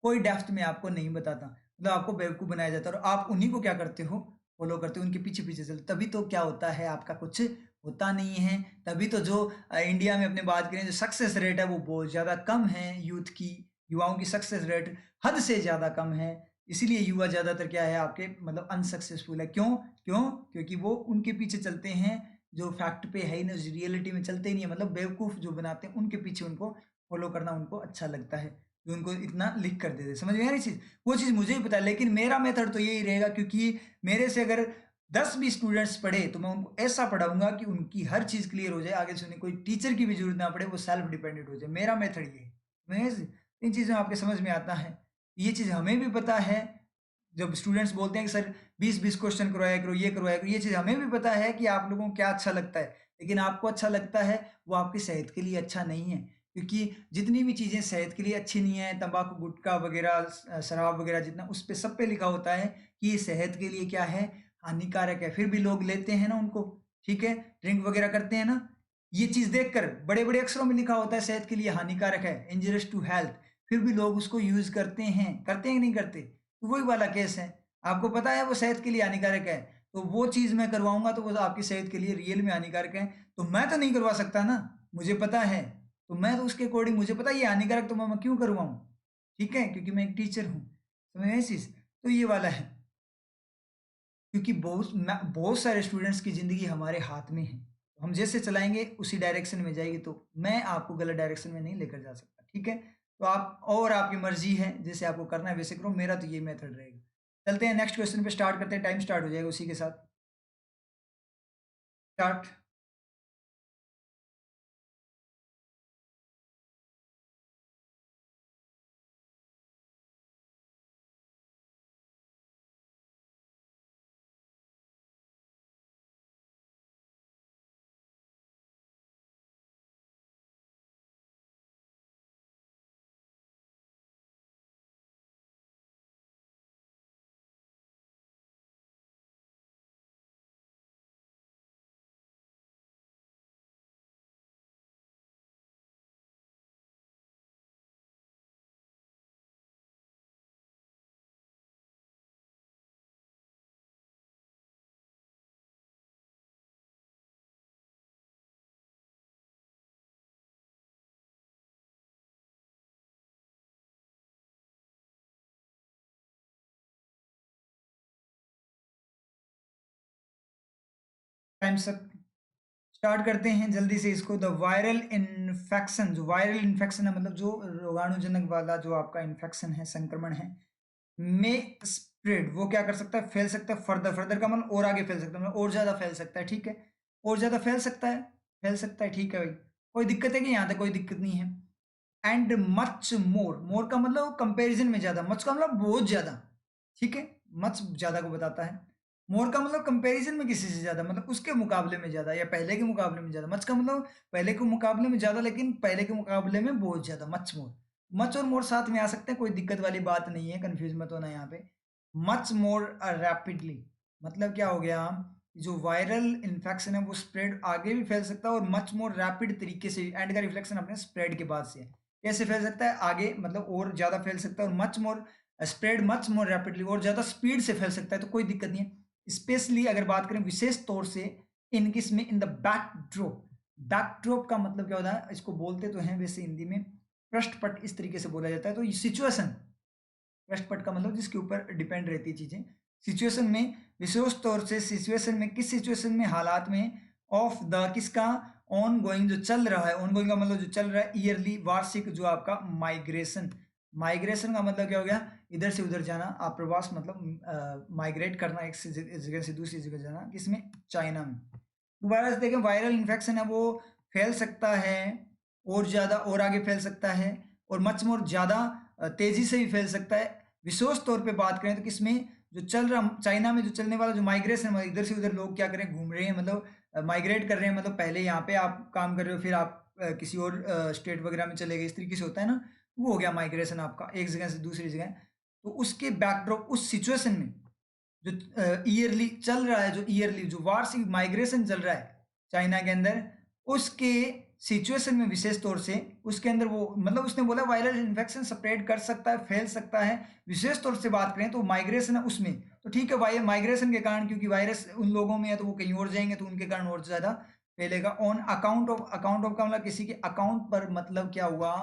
कोई डेप्थ में आपको नहीं बताता, मतलब आपको बेवकूफ बनाया जाता है, और आप उन्हीं को क्या करते हो, फॉलो करते हो, उनके पीछे पीछे चलते। तभी तो क्या होता है, आपका कुछ होता नहीं है। तभी तो जो इंडिया में अपने बात करें, जो सक्सेस रेट है वो बहुत ज्यादा कम है, यूथ की, युवाओं की सक्सेस रेट हद से ज्यादा कम है। इसीलिए युवा ज्यादातर क्या है आपके, मतलब अनसक्सेसफुल है। क्यों क्यों क्योंकि वो उनके पीछे चलते हैं जो फैक्ट पे है ही नहीं, रियलिटी में चलते ही नहीं है, मतलब बेवकूफ जो बनाते हैं उनके पीछे उनको फॉलो करना उनको अच्छा लगता है, जो उनको इतना लिख कर देते। समझ में आ रही चीज, वो चीज मुझे भी पता है, लेकिन मेरा मेथड तो यही रहेगा, क्योंकि मेरे से अगर 10 भी स्टूडेंट्स पढ़े तो मैं उनको ऐसा पढ़ाऊंगा कि उनकी हर चीज क्लियर हो जाए, आगे से उन्हें कोई टीचर की भी जरूरत ना पड़े, वो सेल्फ डिपेंडेंट हो जाए। मेरा मेथड ये है। इन चीजों आपके समझ में आता है, ये चीज हमें भी पता है। जब स्टूडेंट्स बोलते हैं कि सर 20-20 क्वेश्चन करवाया करो, ये करवाया करो, ये चीज हमें भी पता है कि आप लोगों को क्या अच्छा लगता है, लेकिन आपको अच्छा लगता है वो आपकी सेहत के लिए अच्छा नहीं है। क्योंकि जितनी भी चीजें सेहत के लिए अच्छी नहीं है, तंबाकू गुटखा वगैरह शराब वगैरह जितना, उस पे सब पे लिखा होता है कि ये सेहत के लिए क्या है, हानिकारक है, फिर भी लोग लेते हैं ना उनको। ठीक है, ड्रिंक वगैरह करते हैं ना, ये चीज देखकर बड़े बड़े अक्षरों में लिखा होता है सेहत के लिए हानिकारक है, इंजरियस टू हेल्थ, फिर भी लोग उसको यूज करते हैं कि नहीं करते। तो वही वाला केस है, आपको पता है वो सेहत के लिए हानिकारक है, तो वो चीज मैं करवाऊंगा तो वो आपकी सेहत के लिए रियल में हानिकारक है, तो मैं तो नहीं करवा सकता ना, मुझे पता है। तो मैं तो उसके अकॉर्डिंग, मुझे पता है ये हानिकारक, तो मैं क्यों करवाऊं। ठीक है, क्योंकि मैं एक टीचर हूँ, समझ में चीज। तो ये वाला है, क्योंकि बहुत सारे स्टूडेंट्स की ज़िंदगी हमारे हाथ में है, तो हम जैसे चलाएंगे उसी डायरेक्शन में जाएगी, तो मैं आपको गलत डायरेक्शन में नहीं लेकर जा सकता। ठीक है, तो आप, और आपकी मर्जी है, जैसे आपको करना है वैसे करो, मेरा तो ये मेथड रहेगा। चलते हैं नेक्स्ट क्वेश्चन पे, स्टार्ट करते हैं, टाइम स्टार्ट हो जाएगा उसी के साथ। स्टार्ट। टाइम सब स्टार्ट करते हैं जल्दी से इसको। द वायरल इन्फेक्शन, जो वायरल इन्फेक्शन है, मतलब जो रोगाणुजनक वाला जो आपका इन्फेक्शन है, संक्रमण है, में स्प्रेड, वो क्या कर सकता है, फैल सकता है, फर्दर, फर्दर का मतलब और आगे फैल सकता है, मतलब और ज्यादा फैल सकता है। ठीक है, और ज्यादा फैल सकता है, फैल सकता है। ठीक है भाई, कोई दिक्कत है कि यहाँ तक कोई दिक्कत नहीं है। एंड मच मोर, मोर का मतलब कंपैरिजन में ज्यादा, मच का मतलब बहुत ज्यादा। ठीक है, मच ज्यादा को बताता है, मोर का मतलब कंपैरिजन में किसी से ज्यादा, मतलब उसके मुकाबले में ज्यादा, या पहले के मुकाबले में ज्यादा। मच का मतलब पहले के मुकाबले में ज्यादा, लेकिन पहले के मुकाबले में बहुत ज्यादा, मच मोर। मच और मोर साथ में आ सकते हैं, कोई दिक्कत वाली बात नहीं है, कंफ्यूज मत होना यहाँ पे। मच मोर रैपिडली, मतलब क्या हो गया, जो वायरल इन्फेक्शन है वो स्प्रेड आगे भी फैल सकता है और मच मोर रैपिड तरीके से, एंड का रिफ्लेक्शन अपने स्प्रेड के बाद से है। कैसे फैल सकता है आगे, मतलब और ज्यादा फैल सकता है, और much more spread much more rapidly, और ज्यादा स्पीड से फैल सकता है, तो कोई दिक्कत नहीं है। स्पेशली अगर बात करें विशेष तौर से इन किसमें, इन द बैकड्रॉप। बैकड्रॉप का मतलब क्या होता है, इसको बोलते तो हैं वैसे हिंदी में पृष्ठपट, इस तरीके से बोला जाता है। तो ये सिचुएशन, पृष्ठपट का मतलब जिसके ऊपर डिपेंड रहती है चीजें। सिचुएशन में, विशेष तौर से सिचुएशन में, किस सिचुएशन में, हालात में, ऑफ द किसका, ऑन गोइंग जो चल रहा है, ऑन गोइंग का मतलब जो चल रहा है, ईयरली वार्षिक जो आपका माइग्रेशन। माइग्रेशन का मतलब क्या हो गया, इधर से उधर जाना, आप प्रवास मतलब माइग्रेट करना, एक जगह से दूसरी जगह जाना, किसमें, चाइना में। दोबारा से देखें, वायरल इन्फेक्शन है वो फैल सकता है और ज़्यादा और आगे फैल सकता है, और मच मोर ज़्यादा तेज़ी से भी फैल सकता है। विशेष तौर पे बात करें तो किसमें, जो चल रहा चाइना में जो चलने वाला जो माइग्रेशन है, इधर से उधर लोग क्या करें, घूम रहे हैं, मतलब माइग्रेट कर रहे हैं, मतलब पहले यहाँ पे आप काम कर रहे हो, फिर आप किसी और स्टेट वगैरह में चले गए, इस तरीके से होता है ना, वो हो गया माइग्रेशन आपका, एक जगह से दूसरी जगह। तो उसके बैकड्रॉप, उस सिचुएशन में जो ईयरली चल रहा है, जो ईयरली जो वार्षिक माइग्रेशन चल रहा है चाइना के अंदर, उसके सिचुएशन में विशेष तौर से उसके अंदर वो, मतलब उसने बोला वायरल इन्फेक्शन स्प्रेड कर सकता है, फैल सकता है, विशेष तौर से बात करें तो माइग्रेशन है उसमें, तो ठीक है, वायरल माइग्रेशन के कारण, क्योंकि वायरस उन लोगों में है तो वो कहीं और जाएंगे, तो उनके कारण और ज्यादा फैलेगा। On account of, account of का मतलब किसी के अकाउंट पर, मतलब क्या हुआ,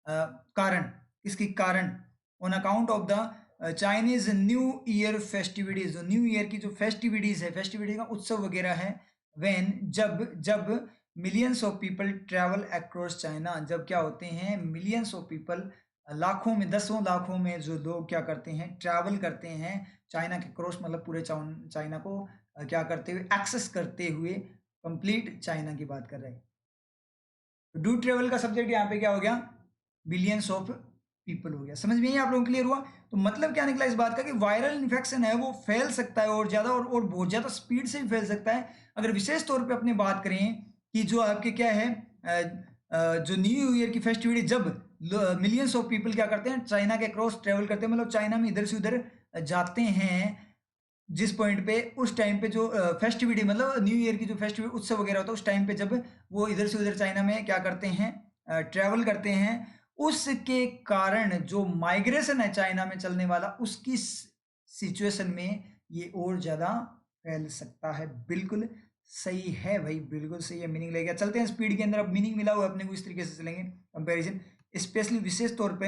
कारण, किसकी कारण, on account of the Chinese new year festivities, जो न्यू ईयर की जो फेस्टिविटीज है, फेस्टिविटी का उत्सव वगैरह है, व्हेन जब जब millions of people travel across China, जब क्या होते हैं, मिलियंस ऑफ पीपल, लाखों में, दसों लाखों में जो लोग क्या करते हैं, ट्रैवल करते हैं चाइना के क्रॉस, मतलब पूरे चाइना को क्या करते हुए, एक्सेस करते हुए, कंप्लीट चाइना की बात कर रहे हैं। डू ट्रेवल का सब्जेक्ट यहाँ पे क्या हो गया, बिलियंस ऑफ पीपल हो गया। समझ में ही आप लोगों को क्लियर हुआ। तो मतलब क्या निकला इस बात का कि वायरल इन्फेक्शन है वो फैल सकता है और ज्यादा और बहुत ज्यादा स्पीड से भी फैल सकता है। अगर विशेष तौर पे अपने बात करें कि जो आपके क्या है, जो न्यू ईयर की फेस्टिविटी, जब मिलियंस ऑफ पीपल क्या करते हैं, चाइना के क्रॉस ट्रेवल करते हैं, मतलब चाइना में इधर से उधर जाते हैं, जिस पॉइंट पे, उस टाइम पे जो फेस्टिविटी, मतलब न्यू ईयर की जो फेस्टिविटी उत्सव वगैरह होता है, उस टाइम पे जब वो इधर से उधर चाइना में क्या करते हैं, ट्रैवल करते हैं, उसके कारण जो माइग्रेशन है चाइना में चलने वाला, उसकी सिचुएशन में ये और ज्यादा फैल सकता है। बिल्कुल सही है भाई, बिल्कुल सही है, मीनिंग लगेगा। चलते हैं स्पीड के अंदर, अब मीनिंग मिला हुआ है अपने को, इस तरीके से चलेंगे कंपैरिजन, स्पेशली विशेष तौर पे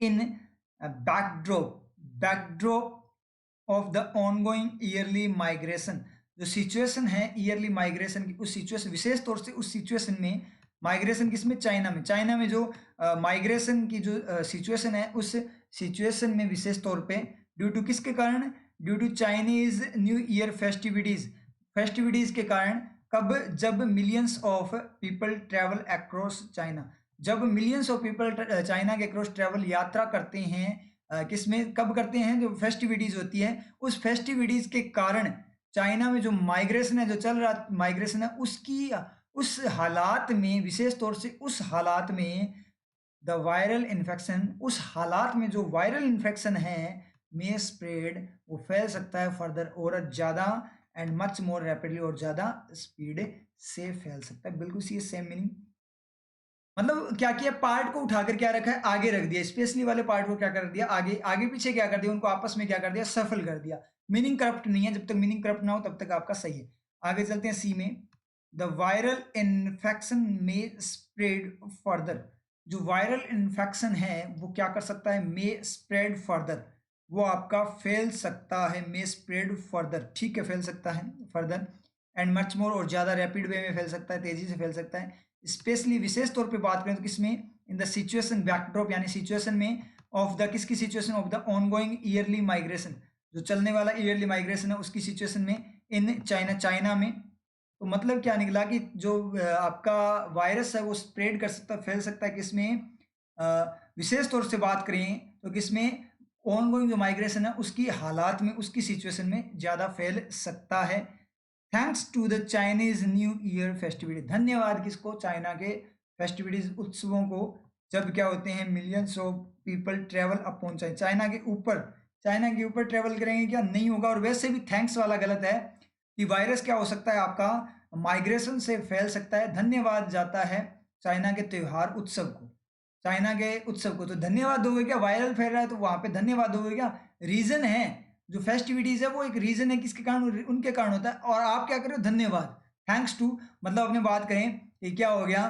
in backdrop, backdrop of the ongoing yearly migration, जो सिचुएशन है ईयरली माइग्रेशन की, उस सिचुएशन, विशेष तौर से उस सिचुएशन में, माइग्रेशन किसमें, चाइना में, चाइना में जो माइग्रेशन की जो सिचुएशन है, उस सिचुएशन में विशेष तौर पे ड्यू टू किसके कारण, due to Chinese new year festivities, festivities के कारण, कब, जब millions of people travel across China, जब मिलियंस ऑफ पीपल चाइना के अक्रॉस ट्रेवल, यात्रा करते हैं, किसमें, कब करते हैं, जो फेस्टिविटीज होती है, उस फेस्टिविटीज के कारण चाइना में जो माइग्रेशन है, जो चल रहा माइग्रेशन है, उसकी, उस हालात में, विशेष तौर से उस हालात में, द वायरल इन्फेक्शन, उस हालात में जो वायरल इन्फेक्शन है, में स्प्रेड, वो फैल सकता है फर्दर और ज्यादा, एंड मच मोर रैपिडली, और ज्यादा स्पीड से फैल सकता है। बिल्कुल सी सेम मीनिंग, मतलब क्या किया, पार्ट को उठाकर क्या रखा है, आगे रख दिया, स्पेशली वाले पार्ट को क्या कर दिया, आगे, आगे पीछे क्या कर दिया, उनको आपस में क्या कर दिया, सफल कर दिया। मीनिंग करप्ट नहीं है, जब तक मीनिंग करप्ट ना हो तब तक आपका सही है। आगे चलते हैं सी में, द वायरल इन्फेक्शन में स्प्रेड फर्दर, जो वायरल इन्फेक्शन है वो क्या कर सकता है, मे स्प्रेड फर्दर, वो आपका फैल सकता है, मे स्प्रेड फर्दर, ठीक है, फैल सकता है फर्दर, एंड मच मोर, और ज्यादा रैपिड वे में फैल सकता है, तेजी से फैल सकता है। स्पेशली विशेष तौर पे बात करें तो किसमें, इन द सिचुएशन बैकड्रॉप, यानी सिचुएशन में, ऑफ द किसकी situation, of the ongoing yearly migration, जो चलने वाला ईयरली माइग्रेशन है उसकी सिचुएशन में, इन चाइना, चाइना में। तो मतलब क्या निकला कि जो आपका वायरस है वो स्प्रेड कर सकता, फैल सकता है किसमें, विशेष तौर से बात करें तो किसमें, ऑनगोइंग जो माइग्रेशन है उसकी हालात में, उसकी सिचुएशन में ज्यादा फैल सकता है। Thanks to the Chinese new year festivity, धन्यवाद किसको, चाइना के फेस्टिविटीज उत्सवों को, जब क्या होते हैं, millions of people travel upon China, China के ऊपर, चाइना के ऊपर ट्रेवल करेंगे, क्या नहीं होगा। और वैसे भी थैंक्स वाला गलत है, कि वायरस क्या हो सकता है आपका माइग्रेशन से फैल सकता है। धन्यवाद जाता है चाइना के त्योहार उत्सव को, चाइना के उत्सव को। तो धन्यवाद दोगे क्या? वायरल फैल रहा है तो वहां पे धन्यवाद दोगे क्या? रीजन है, जो फेस्टिविटीज है वो एक रीजन है किसके कारण, उनके कारण होता है, और आप क्या कर रहे हो? धन्यवाद, थैंक्स टू। मतलब अपने बात करें कि क्या हो गया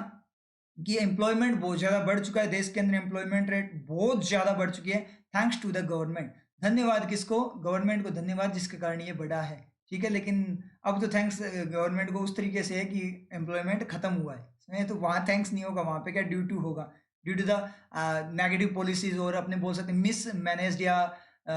कि एम्प्लॉयमेंट बहुत ज्यादा बढ़ चुका है, देश के अंदर एम्प्लॉयमेंट रेट बहुत ज्यादा बढ़ चुकी है, थैंक्स टू द गवर्नमेंट। धन्यवाद किसको? गवर्नमेंट को धन्यवाद, जिसके कारण ये बढ़ा है। ठीक है, लेकिन अब तो थैंक्स गवर्नमेंट को उस तरीके से है कि एम्प्लॉयमेंट खत्म हुआ है समझे? तो वहां थैंक्स नहीं होगा, वहां पे क्या ड्यू टू होगा, due to the negative policies, और अपने बोल सकते हैं मिस मैनेज्ड या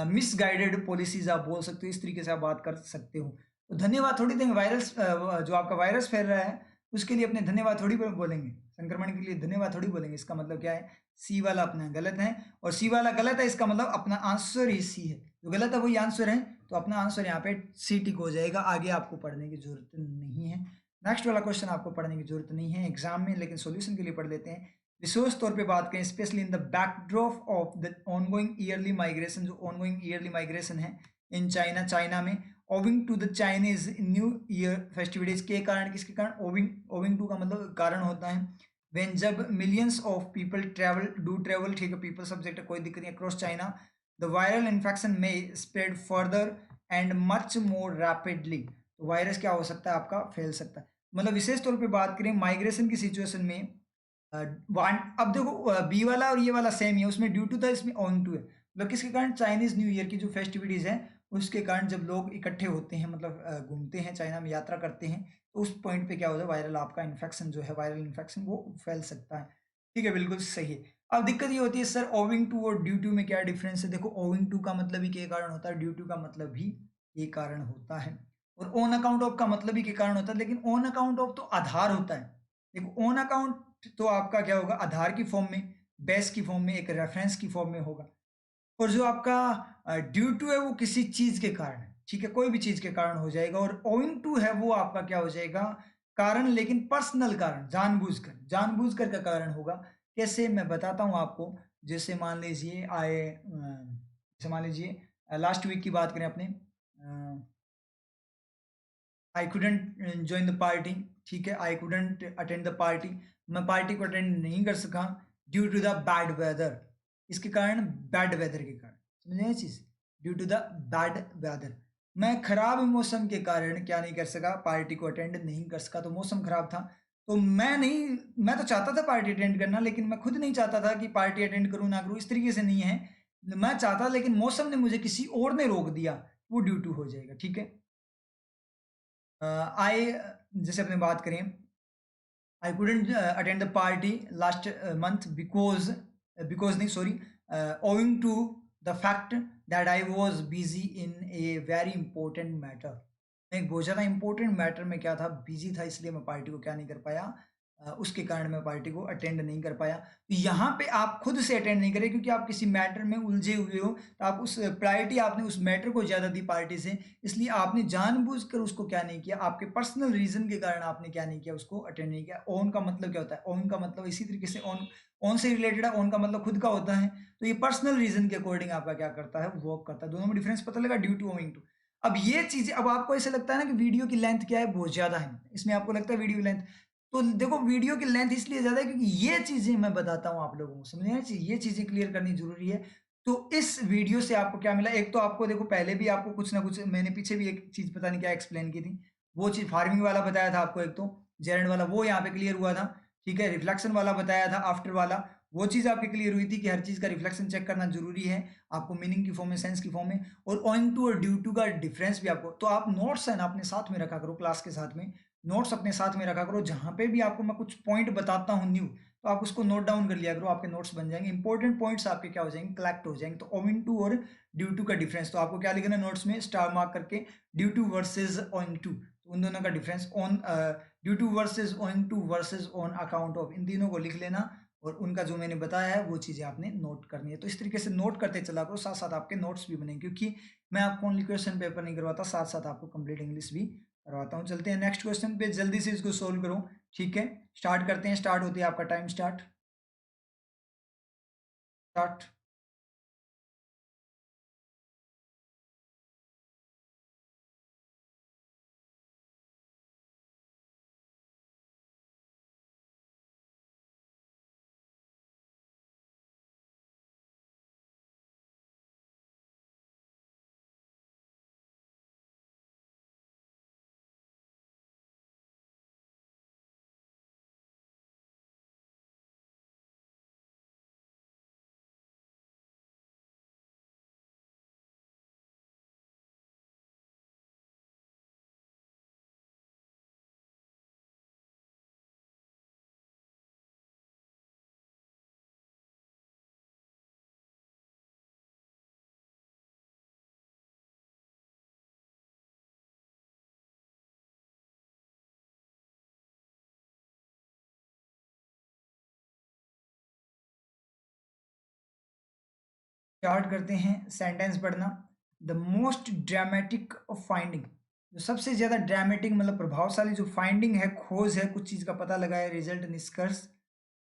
मिस गाइडेड पॉलिसीज आप बोल सकते हो, इस तरीके से आप बात कर सकते हो। तो धन्यवाद थोड़ी देंगे, वायरस जो आपका वायरस फैल रहा है उसके लिए अपने धन्यवाद थोड़ी बोलेंगे, संक्रमण के लिए धन्यवाद थोड़ी बोलेंगे। इसका मतलब क्या है? सी वाला अपना गलत है, और सी वाला गलत है, इसका मतलब अपना आंसर ही सी है, जो गलत है वही आंसर है। तो अपना आंसर यहाँ पे सी टिक हो जाएगा, आगे आपको पढ़ने की जरूरत नहीं है। नेक्स्ट वाला क्वेश्चन आपको पढ़ने की जरूरत नहीं है एग्जाम में, लेकिन सॉल्यूशन के लिए पढ़ लेते हैं। विशेष तौर पे बात करें, specially in the backdrop of the ongoing yearly migration, जो ऑनगोइंग ईयरली माइग्रेशन है इन चाइना, चाइना में owing to the Chinese new year festivities के कारण, किसके कारण? ओविंग, ओविंग टू का मतलब कारण होता है, व्हेन जब millions of people travel, do travel, ठीक है, पीपल सब्जेक्ट है, कोई दिक्कत नहीं, across China the viral infection में spread further and much more rapidly. तो वायरस क्या हो सकता है आपका? फैल सकता है। मतलब विशेष तौर पे बात करें माइग्रेशन की सिचुएशन में, वन अब देखो बी वाला और ये वाला सेम ही है, उसमें ड्यू टू था, इसमें ऑन टू है। मतलब किसके कारण? चाइनीज न्यू ईयर की जो फेस्टिविटीज है उसके कारण, जब लोग इकट्ठे होते हैं, मतलब घूमते हैं चाइना में, यात्रा करते हैं, तो उस पॉइंट पे क्या होता है? वायरल आपका इन्फेक्शन जो है, वायरल इन्फेक्शन वो फैल सकता है। ठीक है, बिल्कुल सही है। अब दिक्कत ये होती है सर, ओविंग टू और ड्यू टू में क्या डिफरेंस है? देखो, ओविंग टू का मतलब ही के कारण होता है, ड्यू टू का मतलब भी ये कारण होता है, और ऑन अकाउंट ऑफ का मतलब ही के कारण होता है। लेकिन ऑन अकाउंट ऑफ तो आधार होता है। देखो, ऑन अकाउंट तो आपका क्या होगा? आधार की फॉर्म में, बेस की फॉर्म में, एक रेफरेंस की फॉर्म में होगा। और जो आपका ड्यू टू है वो किसी चीज के कारण है, ठीक है, कोई भी चीज के कारण हो जाएगा। और ओइंग टू है वो आपका क्या हो जाएगा? कारण, लेकिन पर्सनल कारण, जानबूझकर, जानबूझकर का कारण होगा। कैसे? मैं बताता हूं आपको। जैसे मान लीजिए जैसे मान लीजिए लास्ट वीक की बात करें अपने, I couldn't join the party, ठीक है, I couldn't attend the party, मैं पार्टी को अटेंड नहीं कर सका due to the bad weather. इसके कारण, बैड वेदर के कारण, समझे ये चीज? Due to the bad weather, मैं खराब मौसम के कारण क्या नहीं कर सका? पार्टी को अटेंड नहीं कर सका। तो मौसम खराब था, तो मैं नहीं, मैं तो चाहता था पार्टी अटेंड करना, लेकिन मैं खुद नहीं चाहता था कि पार्टी अटेंड करूं ना करूं, इस तरीके से नहीं है, मैं चाहता, लेकिन मौसम ने मुझे, किसी और ने रोक दिया, वो ड्यू टू हो जाएगा। ठीक है, आई, जैसे अपने बात करें, I couldn't attend the party last month because नहीं, sorry, owing to the fact that I was busy in a very important matter. मैं एक बहुत ज़्यादा इंपॉर्टेंट मैटर में क्या था, बिजी था, इसलिए मैं पार्टी को क्या नहीं कर पाया, उसके कारण मैं पार्टी को अटेंड नहीं कर पाया। तो यहाँ पे आप खुद से अटेंड नहीं करें, क्योंकि आप किसी मैटर में उलझे हुए हो, तो आप उस प्रायोरिटी आपने उस मैटर को ज़्यादा दी पार्टी से, इसलिए आपने जानबूझकर उसको क्या नहीं किया, आपके पर्सनल रीजन के कारण आपने क्या नहीं किया, उसको अटेंड नहीं किया। ओन का मतलब क्या होता है? ओन का मतलब इसी तरीके से ओन, ओन से रिलेटेड है, ओन का मतलब खुद का होता है। तो ये पर्सनल रीजन के अकॉर्डिंग आपका क्या करता है? वर्क करता है। दोनों में डिफरेंस पता लगा, ड्यू टू, ओइंग टू। अब ये चीजें, अब आपको ऐसे लगता है ना कि वीडियो की लेंथ क्या है, बहुत ज्यादा है, इसमें आपको लगता है वीडियो की लेंथ, तो देखो वीडियो की लेंथ इसलिए ज्यादा है क्योंकि ये चीजें मैं बताता हूँ आप लोगों को, समझना चाहिए, ये चीजें क्लियर करनी जरूरी है। तो इस वीडियो से आपको क्या मिला? एक तो आपको देखो, पहले भी आपको कुछ ना कुछ, मैंने पीछे भी एक चीज पता नहीं क्या एक्सप्लेन की थी, वो चीज फार्मिंग वाला बताया था आपको, एक तो जेरेंट वाला, वो यहाँ पे क्लियर हुआ था। ठीक है, रिफ्लेक्शन वाला बताया था, आफ्टर वाला, वो चीज आपकी क्लियर हुई थी कि हर चीज का रिफ्लेक्शन चेक करना जरूरी है, आपको मीनिंग की फॉर्म में, सेंस की फॉर्म में, और ओइंग टू और ड्यू टू का डिफरेंस भी आपको। तो आप नोट्स है ना अपने साथ में रखा करो, क्लास के साथ में नोट्स अपने साथ में रखा करो, जहां पे भी आपको मैं कुछ पॉइंट बताता हूँ न्यू, तो आप उसको नोट डाउन कर लिया करो, आपके नोट्स बन जाएंगे, इंपॉर्टेंट पॉइंट्स आपके क्या हो जाएंगे? कलेक्ट हो जाएंगे। तो ओविंग टू और ड्यू टू का डिफरेंस, तो आपको क्या लिखना है नोट्स में? स्टार मार्क करके due to versus owing to, तो उन दोनों का difference, on due to versus owing to versus on account of, इन तीनों को लिख लेना, और उनका जो मैंने बताया है वो चीजें आपने नोट करनी है। तो इस तरीके से नोट करते चला करो, साथ साथ आपके नोट्स भी बनेंगे, क्योंकि मैं आपको ओनली क्वेश्चन पेपर नहीं करवाता, साथ साथ आपको कंप्लीट इंग्लिश भी करवाता हूँ। चलते हैं नेक्स्ट क्वेश्चन पे, जल्दी से इसको सोल्व करो। ठीक है, स्टार्ट करते हैं, स्टार्ट होती है आपका टाइम, स्टार्ट, स्टार्ट। स्टार्ट करते हैं सेंटेंस पढ़ना। The most dramatic of finding, जो सबसे ज्यादा ड्रामेटिक मतलब प्रभावशाली जो फाइंडिंग है, खोज है, कुछ चीज का पता लगा है, रिजल्ट निष्कर्ष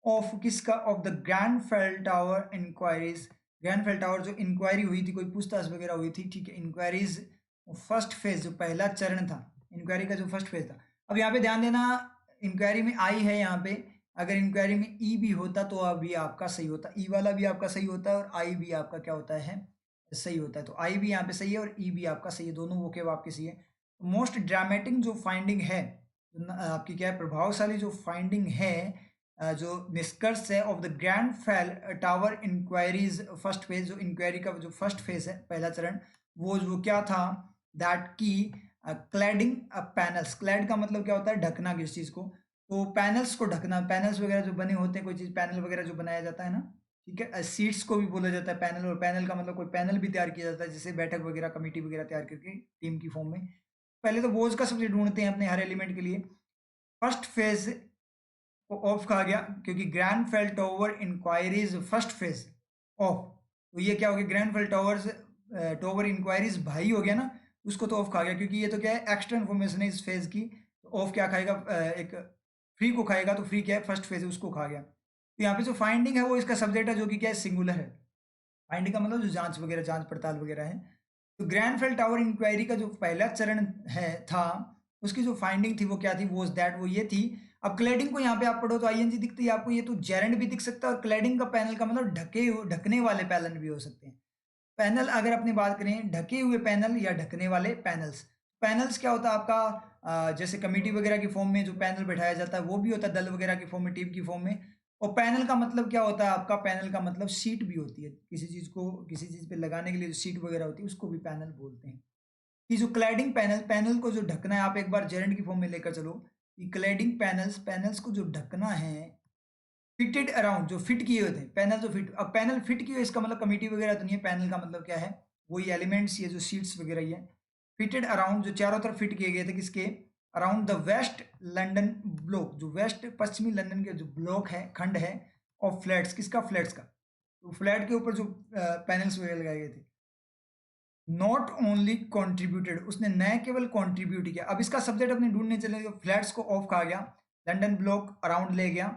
ऑफ किसका, of the Grenfell tower inquiries. Grenfell tower जो इंक्वायरी हुई थी, कोई पूछताछ वगैरह हुई थी, ठीक है, इंक्वायरीज फर्स्ट फेज जो पहला चरण था, इंक्वायरी का जो फर्स्ट फेज था। अब यहाँ पे ध्यान देना, इंक्वायरी में आई है यहाँ पे, अगर इंक्वायरी में ई भी होता तो अभी आपका सही होता, ई वाला भी आपका सही होता है और आई भी आपका क्या होता है, सही होता है। तो आई भी यहाँ पे सही है और ई भी आपका सही है, दोनों वो के आपके सही है। मोस्ट ड्रामेटिक जो फाइंडिंग है, आपकी क्या है, प्रभावशाली जो फाइंडिंग है, जो निष्कर्ष है ऑफ द ग्रैंड फैल टावर इंक्वायरीज फर्स्ट फेज, जो इंक्वायरी का जो फर्स्ट फेज है, पहला चरण, वो क्या था, दैट की क्लैडिंग पैनल्स। क्लैड का मतलब क्या होता है, ढकना किस चीज को, तो पैनल्स को ढकना, पैनल्स वगैरह जो बने होते हैं, कोई चीज पैनल वगैरह जो बनाया जाता है ना, ठीक है, सीट्स को भी बोला जाता है पैनल, और पैनल का मतलब कोई पैनल भी तैयार किया जाता है, जैसे बैठक वगैरह कमेटी वगैरह तैयार करके टीम की फॉर्म में। पहले तो बोझ का सबसे ढूंढते हैं अपने हर एलिमेंट के लिए। फर्स्ट फेज को ऑफ कहा गया क्योंकि Grenfell tower inquiries first phase of, तो ये क्या हो गया, Grenfell towers tower inquiries भाई हो गया ना, उसको तो ऑफ कहा गया क्योंकि ये तो क्या है, एक्स्ट्रा इन्फॉर्मेशन है इस फेज की। तो ऑफ क्या खाएगा, एक फ्री को खाएगा, तो फ्री क्या है, फर्स्ट फेज है, उसको खा गया। तो यहाँ पे जो फाइंडिंग है वो इसका सब्जेक्ट है, जो कि क्या है, सिंगुलर है। फाइंडिंग का मतलब जो जांच वगैरह, जांच पड़ताल वगैरह है। तो ग्रैंडफेल टावर इंक्वायरी का जो पहला चरण है था, उसकी जो फाइंडिंग थी वो क्या थी, वो दैट वो ये थी। अब क्लैडिंग को यहाँ पे आप पढ़ो तो आईएनजी दिखती है आपको, ये तो जेरेंट भी दिख सकता है, और क्लैडिंग का पैनल का मतलब ढकने वाले पैनल भी हो सकते हैं। पैनल अगर अपनी बात करें, ढके हुए पैनल या ढकने वाले पैनल्स। पैनल्स क्या होता है आपका, जैसे कमेटी वगैरह की फॉर्म में जो पैनल बैठाया जाता है वो भी होता है, दल वगैरह की फॉर्म में, टीम की फॉर्म में। और पैनल का मतलब क्या होता है आपका, पैनल का मतलब सीट भी होती है, किसी चीज को किसी चीज पे लगाने के लिए जो सीट वगैरह होती है उसको भी पैनल बोलते हैं। कि जो क्लैडिंग पैनल, पैनल को जो ढकना है, आप एक बार जेरेंट की फॉर्म में लेकर चलो, कि क्लैडिंग पैनल्स, पैनल्स को जो ढकना है, फिटेड अराउंड, जो फिट किए होते हैं पैनल, जो फिट, अब पैनल फिट किए इसका मतलब कमेटी वगैरह तो नहीं है, पैनल का मतलब क्या है, वही एलिमेंट्स, ये जो सीट्स वगैरह ही है। फिटेड अराउंड, जो चारों तरफ फिट किए गए थे, किसके, around the west London block, जो वेस्ट पश्चिमी लंदन के जो ब्लॉक है, खंड है, ऑफ फ्लैट्स, किसका, फ्लैट्स का। तो फ्लैट के ऊपर जो पैनल्स वगैरह लगाए गए थे। नॉट ओनली कॉन्ट्रीब्यूटेड, उसने न केवल कॉन्ट्रीब्यूट किया। अब इसका सब्जेक्ट अपने ढूंढने चले, तो फ्लैट्स को ऑफ कहा गया, लंदन ब्लॉक अराउंड ले गया,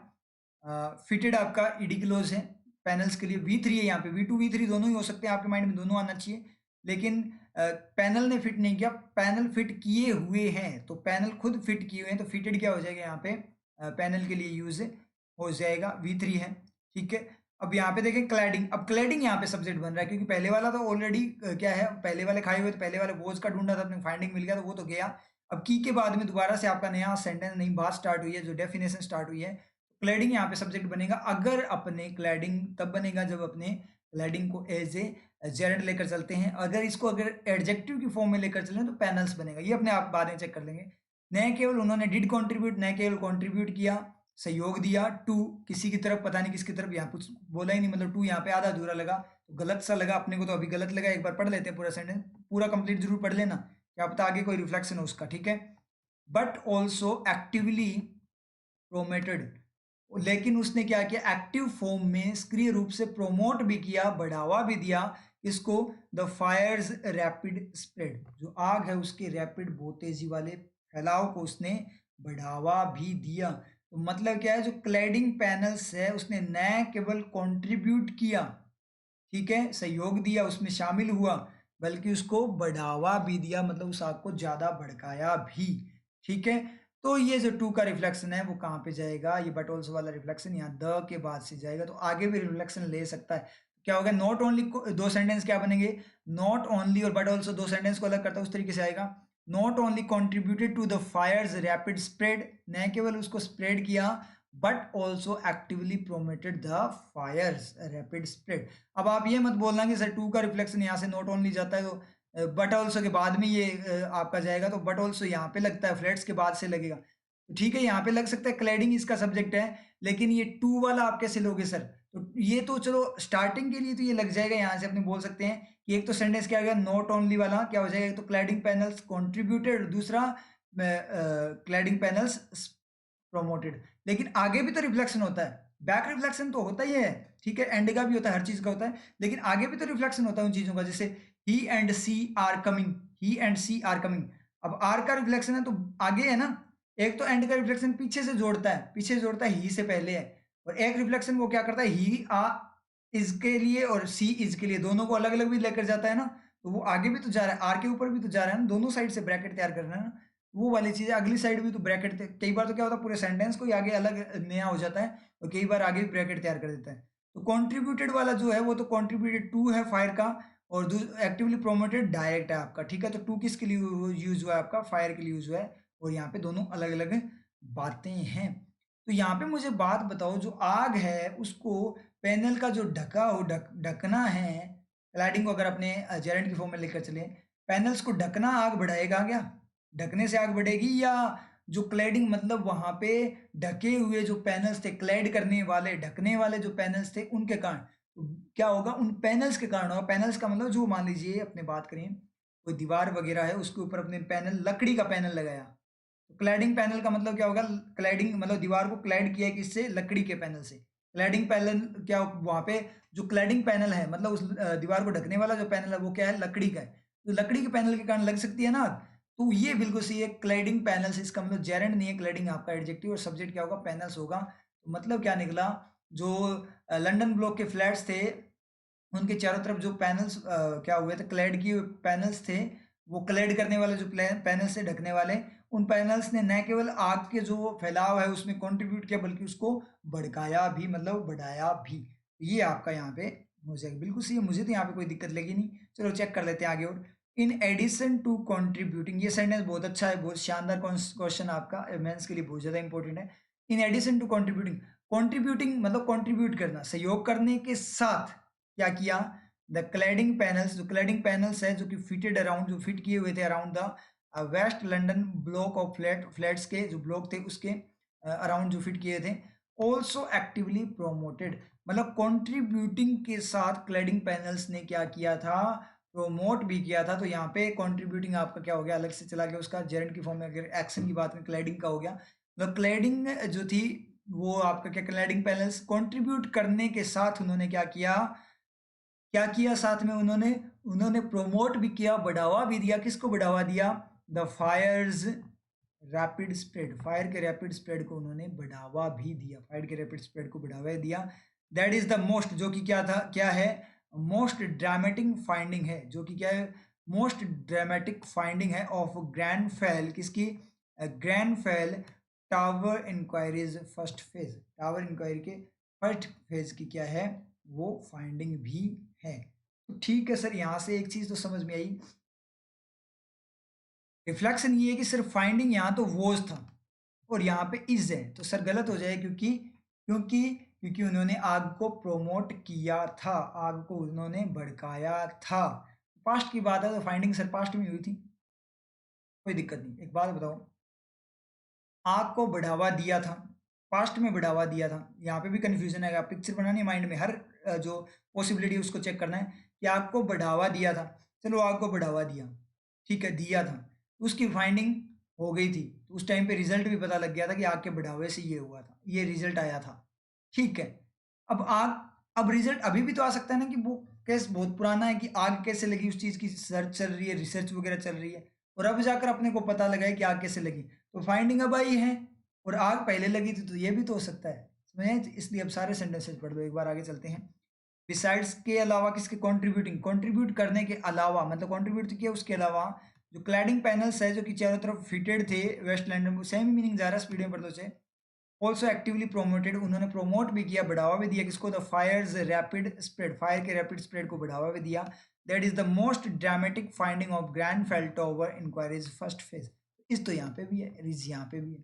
फिटेड आपका ईडी क्लोज है पैनल्स के लिए, V3 है यहाँ पे, V2 V3 दोनों ही हो सकते हैं, आपके माइंड में दोनों आना चाहिए। लेकिन पैनल ने फिट नहीं किया, पैनल फिट किए हुए हैं, तो पैनल खुद फिट किए हुए हैं, तो फिटेड क्या हो जाएगा यहाँ पे, पैनल के लिए यूज हो जाएगा, V3 है, ठीक है। अब यहाँ पे देखें क्लैडिंग, अब क्लैडिंग यहाँ पे सब्जेक्ट बन रहा है क्योंकि पहले वाला तो ऑलरेडी क्या है, पहले वाले खाए हुए, तो पहले वाले बोझ का ढूंढा था, अपने फाइंडिंग मिल गया तो वो तो गया। अब की के बाद में दोबारा से आपका नया सेंटेंस, नई बात स्टार्ट हुई है, जो डेफिनेशन स्टार्ट हुई है। क्लैडिंग यहाँ पे सब्जेक्ट बनेगा, अगर अपने क्लैडिंग तब बनेगा जब अपने क्लैडिंग को एज ए जेरेंट लेकर चलते हैं, अगर इसको अगर एडजेक्टिव की फॉर्म में लेकर चलें तो पैनल्स बनेगा, ये अपने आप बाद में चेक कर लेंगे। न केवल उन्होंने डिड कॉन्ट्रीब्यूट, न केवल कॉन्ट्रीब्यूट किया, सहयोग दिया, टू किसी की तरफ, पता नहीं किसकी तरफ, यहाँ कुछ बोला ही नहीं, मतलब टू यहाँ पे आधा अधूरा लगा, तो गलत सा लगा अपने को, तो अभी गलत लगा, एक बार पढ़ लेते हैं पूरा सेंटेंस, पूरा कंप्लीट जरूर पढ़ लेना, क्या पता आगे कोई रिफ्लेक्शन हो उसका, ठीक है। बट ऑल्सो एक्टिवली प्रोमेटेड, लेकिन उसने क्या किया, एक्टिव फॉर्म में सक्रिय रूप से प्रोमोट भी किया, बढ़ावा भी दिया, इसको, द फायर्स रैपिड स्प्रेड, जो आग है उसके रैपिड, बहुत तेजी वाले फैलाव को उसने बढ़ावा भी दिया। तो मतलब क्या है, जो क्लैडिंग पैनल्स है उसने न केवल कंट्रीब्यूट किया, ठीक है, सहयोग दिया, उसमें शामिल हुआ, बल्कि उसको बढ़ावा भी दिया, मतलब उस आग को ज्यादा भड़काया भी, ठीक है। तो ये जो टू का रिफ्लेक्शन है वो कहाँ पे जाएगा, ये बट ऑल्सो वाला रिफ्लेक्शन यहाँ द के बाद से जाएगा, तो आगे भी रिफ्लेक्शन ले सकता है। क्या होगा, नॉट ओनली, दो सेंटेंस क्या बनेंगे, नॉट ओनली और बट ऑल्सो, दो सेंटेंस को अलग करता है उस तरीके से आएगा। Not only contributed to the fire's rapid spread, न केवल उसको स्प्रेड किया, but also actively promoted the fire's rapid spread. अब आप ये मत बोलना कि सर टू का रिफ्लेक्शन यहाँ से नॉट ओनली जाता है, तो बट ऑल्सो के बाद में ये आपका जाएगा, तो बट ऑल्सो यहाँ पे लगता है, फ्लैट्स के बाद से लगेगा, तो ठीक है, यहाँ पे लग सकता है, क्लैडिंग इसका सब्जेक्ट है, लेकिन ये टू वाला आप कैसे लोगे सर, तो ये तो चलो स्टार्टिंग के लिए तो ये लग जाएगा, यहाँ से अपने बोल सकते हैं कि एक तो सेंटेंस क्या आ गया, नॉट ओनली वाला क्या हो जाएगा, एक तो क्लैडिंग पैनल्स कॉन्ट्रीब्यूटेड, दूसरा क्लैडिंग पैनल्स प्रोमोटेड, लेकिन आगे भी तो रिफ्लेक्शन होता है, बैक रिफ्लेक्शन तो होता ही है, ठीक है, एंड का भी होता है, हर चीज का होता है, लेकिन आगे भी तो रिफ्लेक्शन होता है उन चीजों का, जैसे he and she are coming, he and she are coming. अब आर का रिफ्लेक्शन है तो आगे है ना, एक तो एंड का रिफ्लेक्शन पीछे से जोड़ता है, पीछे से जोड़ता है, ही से पहले है, और एक रिफ्लेक्शन वो क्या करता है, ही आ इज के लिए और सी इज के लिए, दोनों को अलग अलग भी लेकर जाता है ना, तो वो आगे भी तो जा रहा है, आर के ऊपर भी तो जा रहा है ना, दोनों साइड से ब्रैकेट तैयार करना है ना, वो वाली चीज है, अगली साइड भी तो ब्रैकेट, कई बार तो क्या होता है पूरे सेंटेंस को ही आगे अलग नया हो जाता है, और कई बार आगे भी ब्रैकेट तैयार कर देता है। तो कॉन्ट्रीब्यूटेड वाला जो है वो तो कॉन्ट्रीब्यूटेड टू है फायर का, और एक्टिवली प्रोमोटेड डायरेक्ट है आपका, ठीक है, तो टू किसके लिए यूज हुआ है आपका, फायर के लिए यूज हुआ है, और यहाँ पे दोनों अलग अलग बातें हैं। तो यहाँ पे मुझे बात बताओ, जो आग है उसको पैनल का जो ढका हो ढकना है, क्लैडिंग को अगर अपने जेरेंट की फॉर्म में लेकर चले, पैनल्स को ढकना आग बढ़ाएगा क्या, ढकने से आग बढ़ेगी, या जो क्लैडिंग मतलब वहां पे ढके हुए जो पैनल्स थे, क्लैड करने वाले ढकने वाले जो पैनल्स थे उनके कारण, तो क्या होगा, उन पैनल्स के कारण होगा। पैनल्स का मतलब जो मान लीजिए अपने बात करें कोई दीवार वगैरह है उसके ऊपर अपने पैनल, लकड़ी का पैनल लगाया, तो क्लैडिंग पैनल का मतलब क्या होगा, क्लैडिंग मतलब दीवार को क्लैड किया किससे, लकड़ी के पैनल से। क्लैडिंग पैनल क्या, वहां पे जो क्लैडिंग पैनल है मतलब उस दीवार को ढकने वाला जो पैनल है वो क्या है, लकड़ी का है, तो लकड़ी के पैनल के कारण लग सकती है ना आग। तो ये बिल्कुल सही है, क्लैडिंग पैनल्स, इसका मतलब जेरेंट नहीं है, क्लैडिंग आपका एडजेक्टिव, और सब्जेक्ट क्या होगा, पैनल्स होगा। तो मतलब क्या निकला, जो लंदन ब्लॉक के फ्लैट्स थे उनके चारों तरफ जो पैनल्स क्या हुए थे, क्लैड की पैनल्स थे, वो क्लैड करने वाले जो पैनल से ढकने वाले, उन पैनल्स ने न केवल आग के जो फैलाव है उसमें कंट्रीब्यूट किया, बल्कि उसको भड़काया भी, मतलब बढ़ाया भी। ये आपका यहाँ पे हो जाएगा, बिल्कुल सही है, मुझे तो यहाँ पे कोई दिक्कत लगी नहीं। चलो चेक कर लेते हैं आगे। और इन एडिशन टू कंट्रीब्यूटिंग, ये सेंटेंस बहुत अच्छा है, बहुत शानदार क्वेश्चन आपका मेंस के लिए बहुत ज्यादा इंपॉर्टेंट है। In addition to contributing, contributing मतलब कंट्रीब्यूट करना, सहयोग करने के साथ क्या किया, द क्लैडिंग पैनल्स, जो क्लैडिंग पैनल्स है जो कि फिटेड अराउंड, जो फिट किए हुए थे around the west London block of flats के जो ब्लॉक थे उसके अराउंड जो फिट किए थे, ऑल्सो एक्टिवली प्रोमोटेड, मतलब कंट्रीब्यूटिंग के साथ क्लैडिंग पैनल्स ने क्या किया था, प्रोमोट भी किया था। तो यहाँ पे कंट्रीब्यूटिंग आपका क्या हो गया, अलग से चला गया, उसका जेरेंट की फॉर्म में अगर एक्शन की बात में क्लैडिंग का हो गया, मतलब क्लैडिंग जो थी वो आपका क्या, क्लैडिंग पैनल्स कंट्रीब्यूट करने के साथ उन्होंने क्या किया, क्या किया साथ में उन्होंने, उन्होंने प्रोमोट भी किया, बढ़ावा भी दिया, किसको बढ़ावा दिया, the fire's rapid spread, fire के रैपिड स्प्रेड को उन्होंने बढ़ावा भी दिया, फायर के रैपिड स्प्रेड को बढ़ावा दिया। दैट इज द मोस्ट, जो कि क्या था, क्या है, मोस्ट ड्रामेटिक फाइंडिंग है, जो कि क्या है, मोस्ट ड्रामेटिक फाइंडिंग है ऑफ ग्रैंडफेल, किसकी, Grenfell tower inquiries first phase, tower inquiry के फर्स्ट फेज की क्या है, वो फाइंडिंग भी है। तो ठीक है सर, यहाँ से एक चीज तो समझ में आई, रिफ्लेक्शन ये है कि सिर्फ फाइंडिंग यहाँ तो वोज था और यहाँ पे इज है, तो सर गलत हो जाए, क्योंकि क्योंकि क्योंकि उन्होंने आग को प्रोमोट किया था, आग को उन्होंने भड़काया था। पास्ट की बात है तो फाइंडिंग सर पास्ट में हुई थी, कोई दिक्कत नहीं। एक बात बताओ, आग को बढ़ावा दिया था, पास्ट में बढ़ावा दिया था, यहाँ पे भी कंफ्यूजन है, आप पिक्चर बनानी है माइंड में, हर जो पॉसिबिलिटी उसको चेक करना है कि आग को बढ़ावा दिया था, चलो आग को बढ़ावा दिया, ठीक है, दिया था, उसकी फाइंडिंग हो गई थी, तो उस टाइम पे रिजल्ट भी पता लग गया था कि आग के बढ़ावे से ये हुआ था, ये रिजल्ट आया था, ठीक है। अब आग, अब रिजल्ट अभी भी तो आ सकता है ना कि वो केस बहुत पुराना है कि आग कैसे लगी, उस चीज की सर्च चल रही है, रिसर्च वगैरह चल रही है, और अब जाकर अपने को पता लगा है कि आग कैसे लगी, तो फाइंडिंग अब आई है, और आग पहले लगी थी, तो ये भी तो हो सकता है, समझे, इसलिए अब सारे सेंटेंसेस पढ़ दो। एक बार आगे चलते हैं। बिसाइड्स के अलावा, किसके, कंट्रीब्यूटिंग, कंट्रीब्यूट करने के अलावा, मतलब कंट्रीब्यूट किया उसके अलावा, जो क्लैडिंग पैनल्स है जो कि चारों तरफ फिटेड थे वेस्ट लंदन, सेम मीनिंग जा रहा है, स्पीड में पढ़ दो से। ऑल्सो एक्टिवली प्रोमोटेड, उन्होंने प्रोमोट भी किया, बढ़ावा भी दिया, किसको, the fire's rapid spread, fire के रैपिड स्प्रेड को बढ़ावा भी दिया। That is the most dramatic finding of Grenfell tower inquiries first phase. इस तो यहाँ पे भी है, रिज यहाँ पे भी है,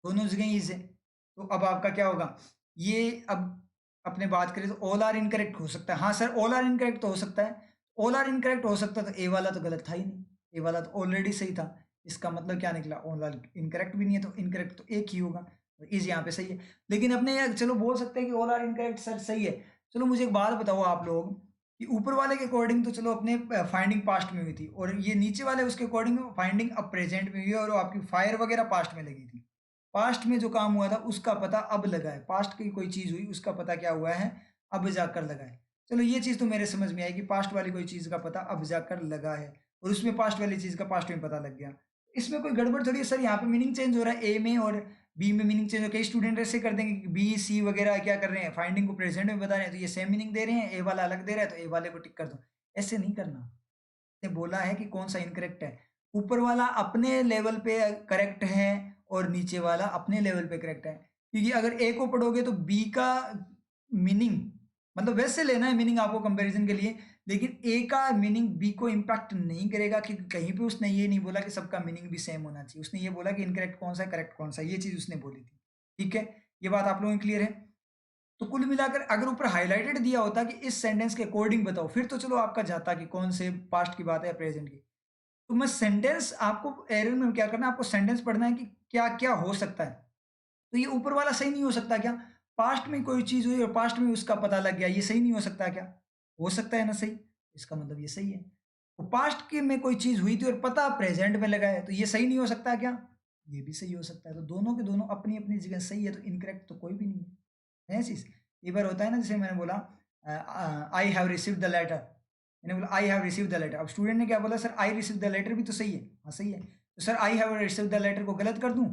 दोनों जगह इज है। तो अब आपका क्या होगा, ये अब अपने बात करें तो ऑल आर इनकरेक्ट हो सकता है, हाँ सर ऑल आर इनकरेक्ट तो हो सकता है, ऑल आर इनकरेक्ट हो सकता है, तो ए वाला तो गलत था ही नहीं, ए वाला तो ऑलरेडी सही था, इसका मतलब क्या निकला, ऑल आर इनकरेक्ट भी नहीं है, तो इनकरेक्ट तो एक ही होगा, इज यहाँ पे सही है। लेकिन अपने यार चलो बोल सकते हैं कि ऑल आर इनकरेक्ट सर सही है। चलो मुझे एक बात बताओ आप लोग, कि ऊपर वाले के अकॉर्डिंग तो चलो अपने फाइंडिंग पास्ट में हुई थी, और ये नीचे वाले उसके अकॉर्डिंग फाइंडिंग अब प्रेजेंट में हुई है, और वो आपकी फायर वगैरह पास्ट में लगी थी। पास्ट में जो काम हुआ था उसका पता अब लगा है, पास्ट की कोई चीज हुई उसका पता क्या हुआ है, अब जाकर लगा है। चलो ये चीज तो मेरे समझ में आई कि पास्ट वाली कोई चीज का पता अब जाकर लगा है, और उसमें पास्ट वाली चीज का पास्ट में पता लग गया। इसमें कोई गड़बड़ थोड़ी है सर, यहाँ पे मीनिंग चेंज हो रहा है, ए में और बी में मीनिंग चेंज हो। कई स्टूडेंट ऐसे कर देंगे कि बी सी वगैरह क्या कर रहे हैं, फाइंडिंग को प्रेजेंट में बता रहे हैं, तो ये सेम मीनिंग दे रहे हैं, ए वाला अलग दे रहा है तो ए वाले को टिक कर दो। ऐसे नहीं करना, ने बोला है कि कौन सा इनकरेक्ट है। ऊपर वाला अपने लेवल पे करेक्ट है और नीचे वाला अपने लेवल पे करेक्ट है, क्योंकि अगर ए को पढ़ोगे तो बी का मीनिंग, मतलब वैसे लेना है मीनिंग आपको कंपैरिजन के लिए, लेकिन ए का मीनिंग बी को इम्पैक्ट नहीं करेगा, क्योंकि कहीं पे उसने ये नहीं बोला कि सबका मीनिंग भी सेम होना चाहिए। उसने ये बोला कि इनकरेक्ट कौन सा है, करेक्ट कौन सा है, ये चीज उसने बोली थी। ठीक है, ये बात आप लोगों को क्लियर है। तो कुल मिलाकर अगर ऊपर हाईलाइटेड दिया होता कि इस सेंटेंस के अकॉर्डिंग बताओ, फिर तो चलो आपका जाता कि कौन से पास्ट की बात है या प्रेजेंट की। तो मैं सेंटेंस आपको एरर में क्या करना है, आपको सेंटेंस पढ़ना है कि क्या क्या हो सकता है। तो ये ऊपर वाला सही नहीं हो सकता क्या, पास्ट में कोई चीज हुई और पास्ट में उसका पता लग गया, ये सही नहीं हो सकता क्या, हो सकता है ना सही, इसका मतलब ये सही है। तो पास्ट के में कोई चीज हुई थी और पता प्रेजेंट में लगा है, तो ये सही नहीं हो सकता क्या, ये भी सही हो सकता है। तो दोनों के दोनों अपनी अपनी जगह सही है, तो इनकरेक्ट तो कोई भी नहीं है चीज। एक बार होता है ना, जैसे मैंने बोला I have received the letter, मैंने बोला I have received the letter, अब स्टूडेंट ने क्या बोला, sir I received the letter भी तो सही है, हाँ सही है, तो sir I have received the letter को गलत कर दूं,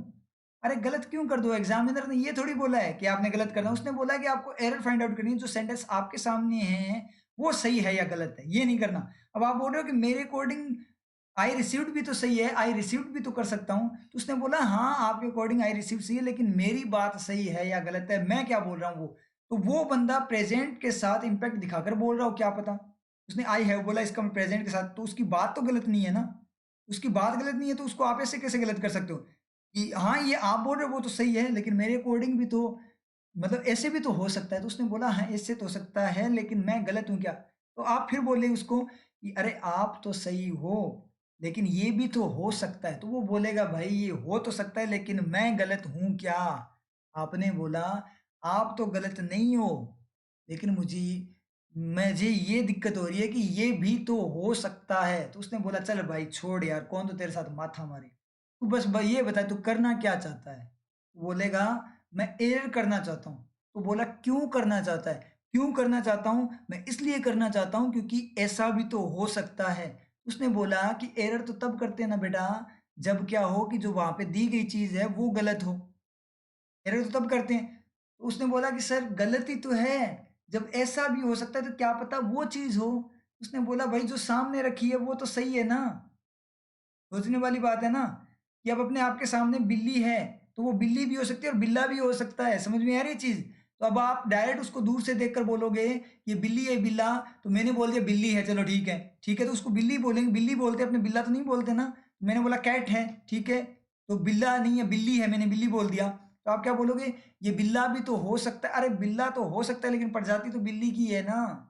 अरे गलत क्यों कर दो, एग्जामिनर ने ये थोड़ी बोला है कि आपने गलत करना, उसने बोला है कि आपको एरर फाइंड आउट करनी है, जो सेंटेंस आपके सामने है वो सही है या गलत है, ये नहीं करना। अब आप बोल रहे हो कि मेरे अकॉर्डिंग आई रिसीव्ड भी तो सही है, आई रिसीव्ड भी तो कर सकता हूं, तो उसने बोला हाँ आपके अकॉर्डिंग आई रिसीव्ड सही है, लेकिन मेरी बात सही है या गलत है, मैं क्या बोल रहा हूँ वो, तो वो बंदा प्रेजेंट के साथ इंपैक्ट दिखाकर बोल रहा हो, क्या पता उसने आई हैव बोला इसका प्रेजेंट के साथ, तो उसकी बात तो गलत नहीं है ना, उसकी बात गलत नहीं है, तो उसको आप ऐसे कैसे गलत कर सकते हो कि हाँ ये आप बोल रहे हो वो तो सही है, लेकिन मेरे अकॉर्डिंग भी तो, मतलब ऐसे भी तो हो सकता है। तो उसने बोला हाँ ऐसे तो हो सकता है, लेकिन मैं गलत हूँ क्या, तो आप फिर बोले उसको कि अरे आप तो सही हो लेकिन ये भी तो हो सकता है, तो वो बोलेगा भाई ये हो तो सकता है लेकिन मैं गलत हूं क्या, आपने बोला आप तो गलत नहीं हो, लेकिन मुझे ये दिक्कत हो रही है कि ये भी तो हो सकता है। तो उसने बोला चल भाई छोड़ यार, कौन तो तेरे साथ माथा मारे, तू बस भाई ये बता तू करना क्या चाहता है, बोलेगा मैं एरर करना चाहता हूँ। तो बोला क्यों करना चाहता है, क्यों करना चाहता हूँ, मैं इसलिए करना चाहता हूँ क्योंकि ऐसा भी तो हो सकता है। उसने बोला कि एरर तो तब करते हैं ना बेटा जब क्या हो कि जो वहां पे दी गई चीज है वो गलत हो, एरर तो तब करते हैं। तो उसने बोला कि सर गलती तो है, जब ऐसा भी हो सकता है तो क्या पता वो चीज हो। उसने बोला भाई जो सामने रखी है वो तो सही है ना, सोचने वाली बात है ना, कि अब अपने आपके सामने बिल्ली है तो वो बिल्ली भी हो सकती है और बिल्ला भी हो सकता है, समझ में आ रही है चीज। तो अब आप डायरेक्ट उसको दूर से देखकर बोलोगे ये बिल्ली है बिल्ला, तो मैंने बोल दिया बिल्ली है, चलो ठीक है, ठीक है, तो उसको बिल्ली बोलेंगे, बिल्ली बोलते अपने बिल्ला तो नहीं बोलते ना, मैंने बोला कैट है, ठीक है, तो बिल्ला नहीं है बिल्ली है, मैंने बिल्ली बोल दिया, तो आप क्या बोलोगे ये बिल्ला भी तो हो सकता है, अरे बिल्ला तो हो सकता है लेकिन प्रजाति तो बिल्ली की है ना,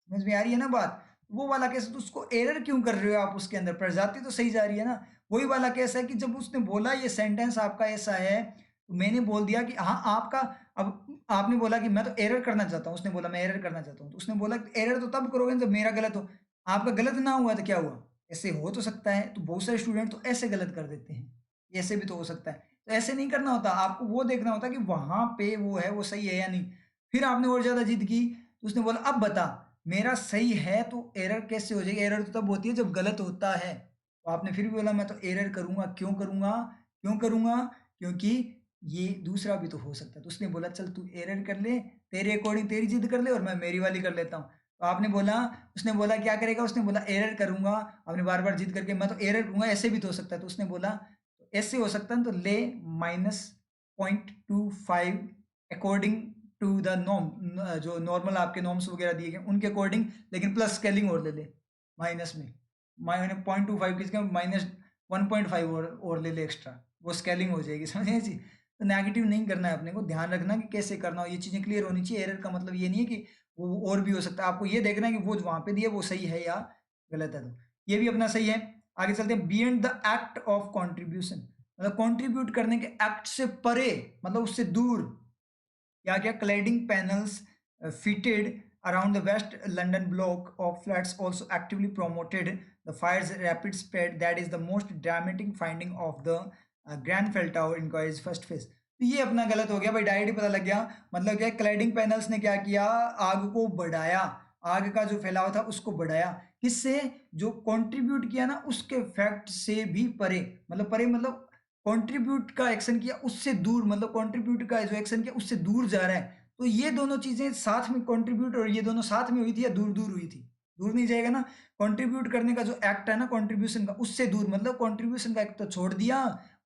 समझ में आ रही है ना बात। वो वाला केस, तो उसको एरर क्यों कर रहे हो आप, उसके अंदर प्रजाति तो सही जा रही है ना। वही वाला केस है कि जब उसने बोला ये सेंटेंस आपका ऐसा है, तो मैंने बोल दिया कि हाँ आपका, अब आपने बोला कि मैं तो एरर करना चाहता हूँ, उसने बोला मैं एरर करना चाहता हूँ, तो उसने बोला एरर तो तब करोगे जब मेरा गलत हो, आपका गलत ना हुआ तो क्या हुआ, ऐसे हो तो सकता है। तो बहुत सारे स्टूडेंट तो ऐसे गलत कर देते हैं, ऐसे भी तो हो सकता है, तो ऐसे नहीं करना होता, आपको वो देखना होता कि वहां पे वो है वो सही है या नहीं। फिर आपने और ज्यादा जिद की, तो उसने बोला अब बता मेरा सही है तो एरर कैसे हो जाएगी, एरर तो तब होती है जब गलत होता है। तो आपने फिर भी बोला मैं तो एरर करूंगा, क्यों करूंगा, क्यों करूंगा, क्योंकि ये दूसरा भी तो हो सकता है। तो उसने बोला चल तू एरर कर ले, तेरे अकॉर्डिंग तेरी जिद कर ले और मैं मेरी वाली कर लेता हूँ। तो आपने बोला, उसने बोला क्या करेगा, उसने बोला एरर करूंगा, आपने बार बार जिद करके मैं तो एरर करूंगा, ऐसे भी तो हो सकता है। तो उसने बोला तो ऐसे हो सकता है तो ले -0.25 अकॉर्डिंग टू द नॉर्म, जो नॉर्मल आपके नॉर्म्स वगैरह दिए गए उनके अकॉर्डिंग, लेकिन प्लस स्केलिंग और ले ले माइनस में, -0.25 किसके -1.5 और ले ले एक्स्ट्रा, वो स्केलिंग हो जाएगी, समझे जी। तो नेगेटिव नहीं करना है, अपने को ध्यान रखना कि कैसे करना हो, ये चीजें क्लियर होनी चाहिए। एरर का मतलब ये नहीं है कि वो और भी हो सकता है, आपको ये देखना है कि वो वहां पे दिया वो सही है या गलत है, तो ये भी अपना सही है। आगे चलते हैं, beyond the act of contribution, मतलब कॉन्ट्रीब्यूट करने के एक्ट से परे, मतलब उससे दूर, क्या क्या cladding panels fitted around the West London block of flats also actively promoted the fire's rapid spread. That is the most dramatic finding of the Grenfell tower inquiries first phase. तो ये अपना गलत हो गया भाई, डायरेक्ट पता लग गया। मतलब क्या, क्लैडिंग पैनल्स ने क्या किया, आग को बढ़ाया, आग का जो फैलाव था उसको बढ़ाया, किससे, जो कंट्रीब्यूट किया ना उसके फैक्ट से भी परे, मतलब परे मतलब कंट्रीब्यूट का एक्शन किया उससे दूर, मतलब कंट्रीब्यूट का जो एक्शन किया उससे दूर जा रहा है। तो ये दोनों चीजें साथ में, कंट्रीब्यूट और ये दोनों साथ में हुई थी या दूर दूर हुई थी, दूर नहीं जाएगा ना। कंट्रीब्यूट करने का जो एक्ट है ना कंट्रीब्यूशन का, उससे दूर, मतलब कंट्रीब्यूशन का एक्ट तो छोड़ दिया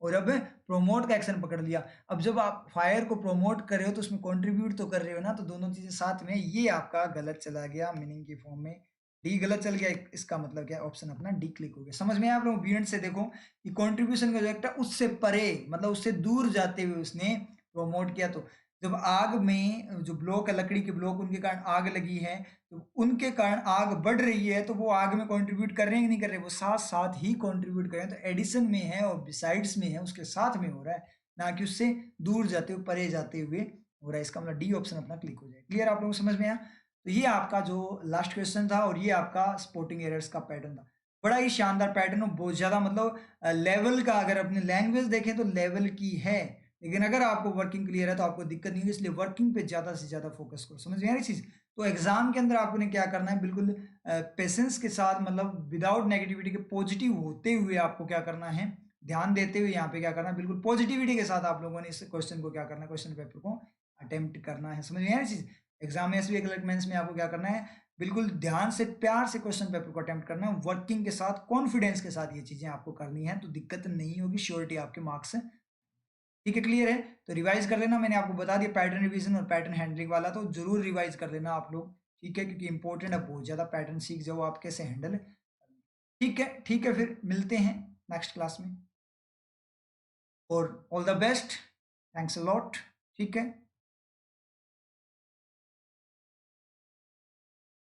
और अब प्रोमोट का एक्शन पकड़ लिया। अब जब आप फायर को प्रोमोट कर रहे हो तो उसमें कंट्रीब्यूट तो कर रहे हो ना, तो दोनों चीजें साथ में, ये आपका गलत चला गया मीनिंग की फॉर्म में, डी गलत चल गया। इसका मतलब क्या, ऑप्शन अपना डी क्लिक हो गया। समझ में आप लोग बी से देखो कि कंट्रीब्यूशन का जो एक्ट है उससे परे, मतलब उससे दूर जाते हुए उसने प्रोमोट किया। तो जब आग में जो ब्लॉक है, लकड़ी के ब्लॉक, उनके कारण आग लगी है, तो उनके कारण आग बढ़ रही है, तो वो आग में कंट्रीब्यूट कर रहे हैं कि नहीं कर रहे, वो साथ साथ ही कंट्रीब्यूट कर रहे हैं। तो एडिशन में है और बिसाइड्स में है, उसके साथ में हो रहा है, ना कि उससे दूर जाते हुए, परे जाते हुए हो रहा है। इसका मतलब डी ऑप्शन अपना क्लिक हो जाए। क्लियर आप लोगों को समझ में आया? तो ये आपका जो लास्ट क्वेश्चन था और ये आपका स्पोर्टिंग एरर्स का पैटर्न था। बड़ा ही शानदार पैटर्न हो, बहुत ज्यादा मतलब लेवल का, अगर अपने लैंग्वेज देखें तो लेवल की है, लेकिन अगर आपको वर्किंग क्लियर है तो आपको दिक्कत नहीं होगी, इसलिए वर्किंग पे ज्यादा से ज्यादा फोकस करो। समझ में आ रही चीज? तो एग्जाम के अंदर आपने क्या करना है, बिल्कुल पेशेंस के साथ, मतलब विदाउट नेगेटिविटी के, पॉजिटिव होते हुए आपको क्या करना है, ध्यान देते हुए यहाँ पे क्या करना है, बिल्कुल पॉजिटिविटी के साथ आप लोगों ने इस क्वेश्चन को क्या करना है, क्वेश्चन पेपर को अटेम्प्ट करना है। समझ में आ रही चीज? एग्जाम में एसबीआई क्लर्क मेंस में आपको क्या करना है, बिल्कुल ध्यान से, प्यार से क्वेश्चन पेपर को अटेम्प्ट करना है, वर्किंग के साथ, कॉन्फिडेंस के साथ ये चीजें आपको करनी है, तो दिक्कत नहीं होगी, श्योरिटी आपके मार्क्स। ठीक है, क्लियर है? तो रिवाइज कर लेना, मैंने आपको बता दिया पैटर्न रिवीजन और पैटर्न हैंडलिंग वाला, तो जरूर रिवाइज कर लेना आप लोग। ठीक है, क्योंकि इंपॉर्टेंट है बहुत ज्यादा, पैटर्न सीख जाओ आप कैसे हैंडल। ठीक है, ठीक है, फिर मिलते हैं नेक्स्ट क्लास में, और all the best, thanks a lot. ठीक है।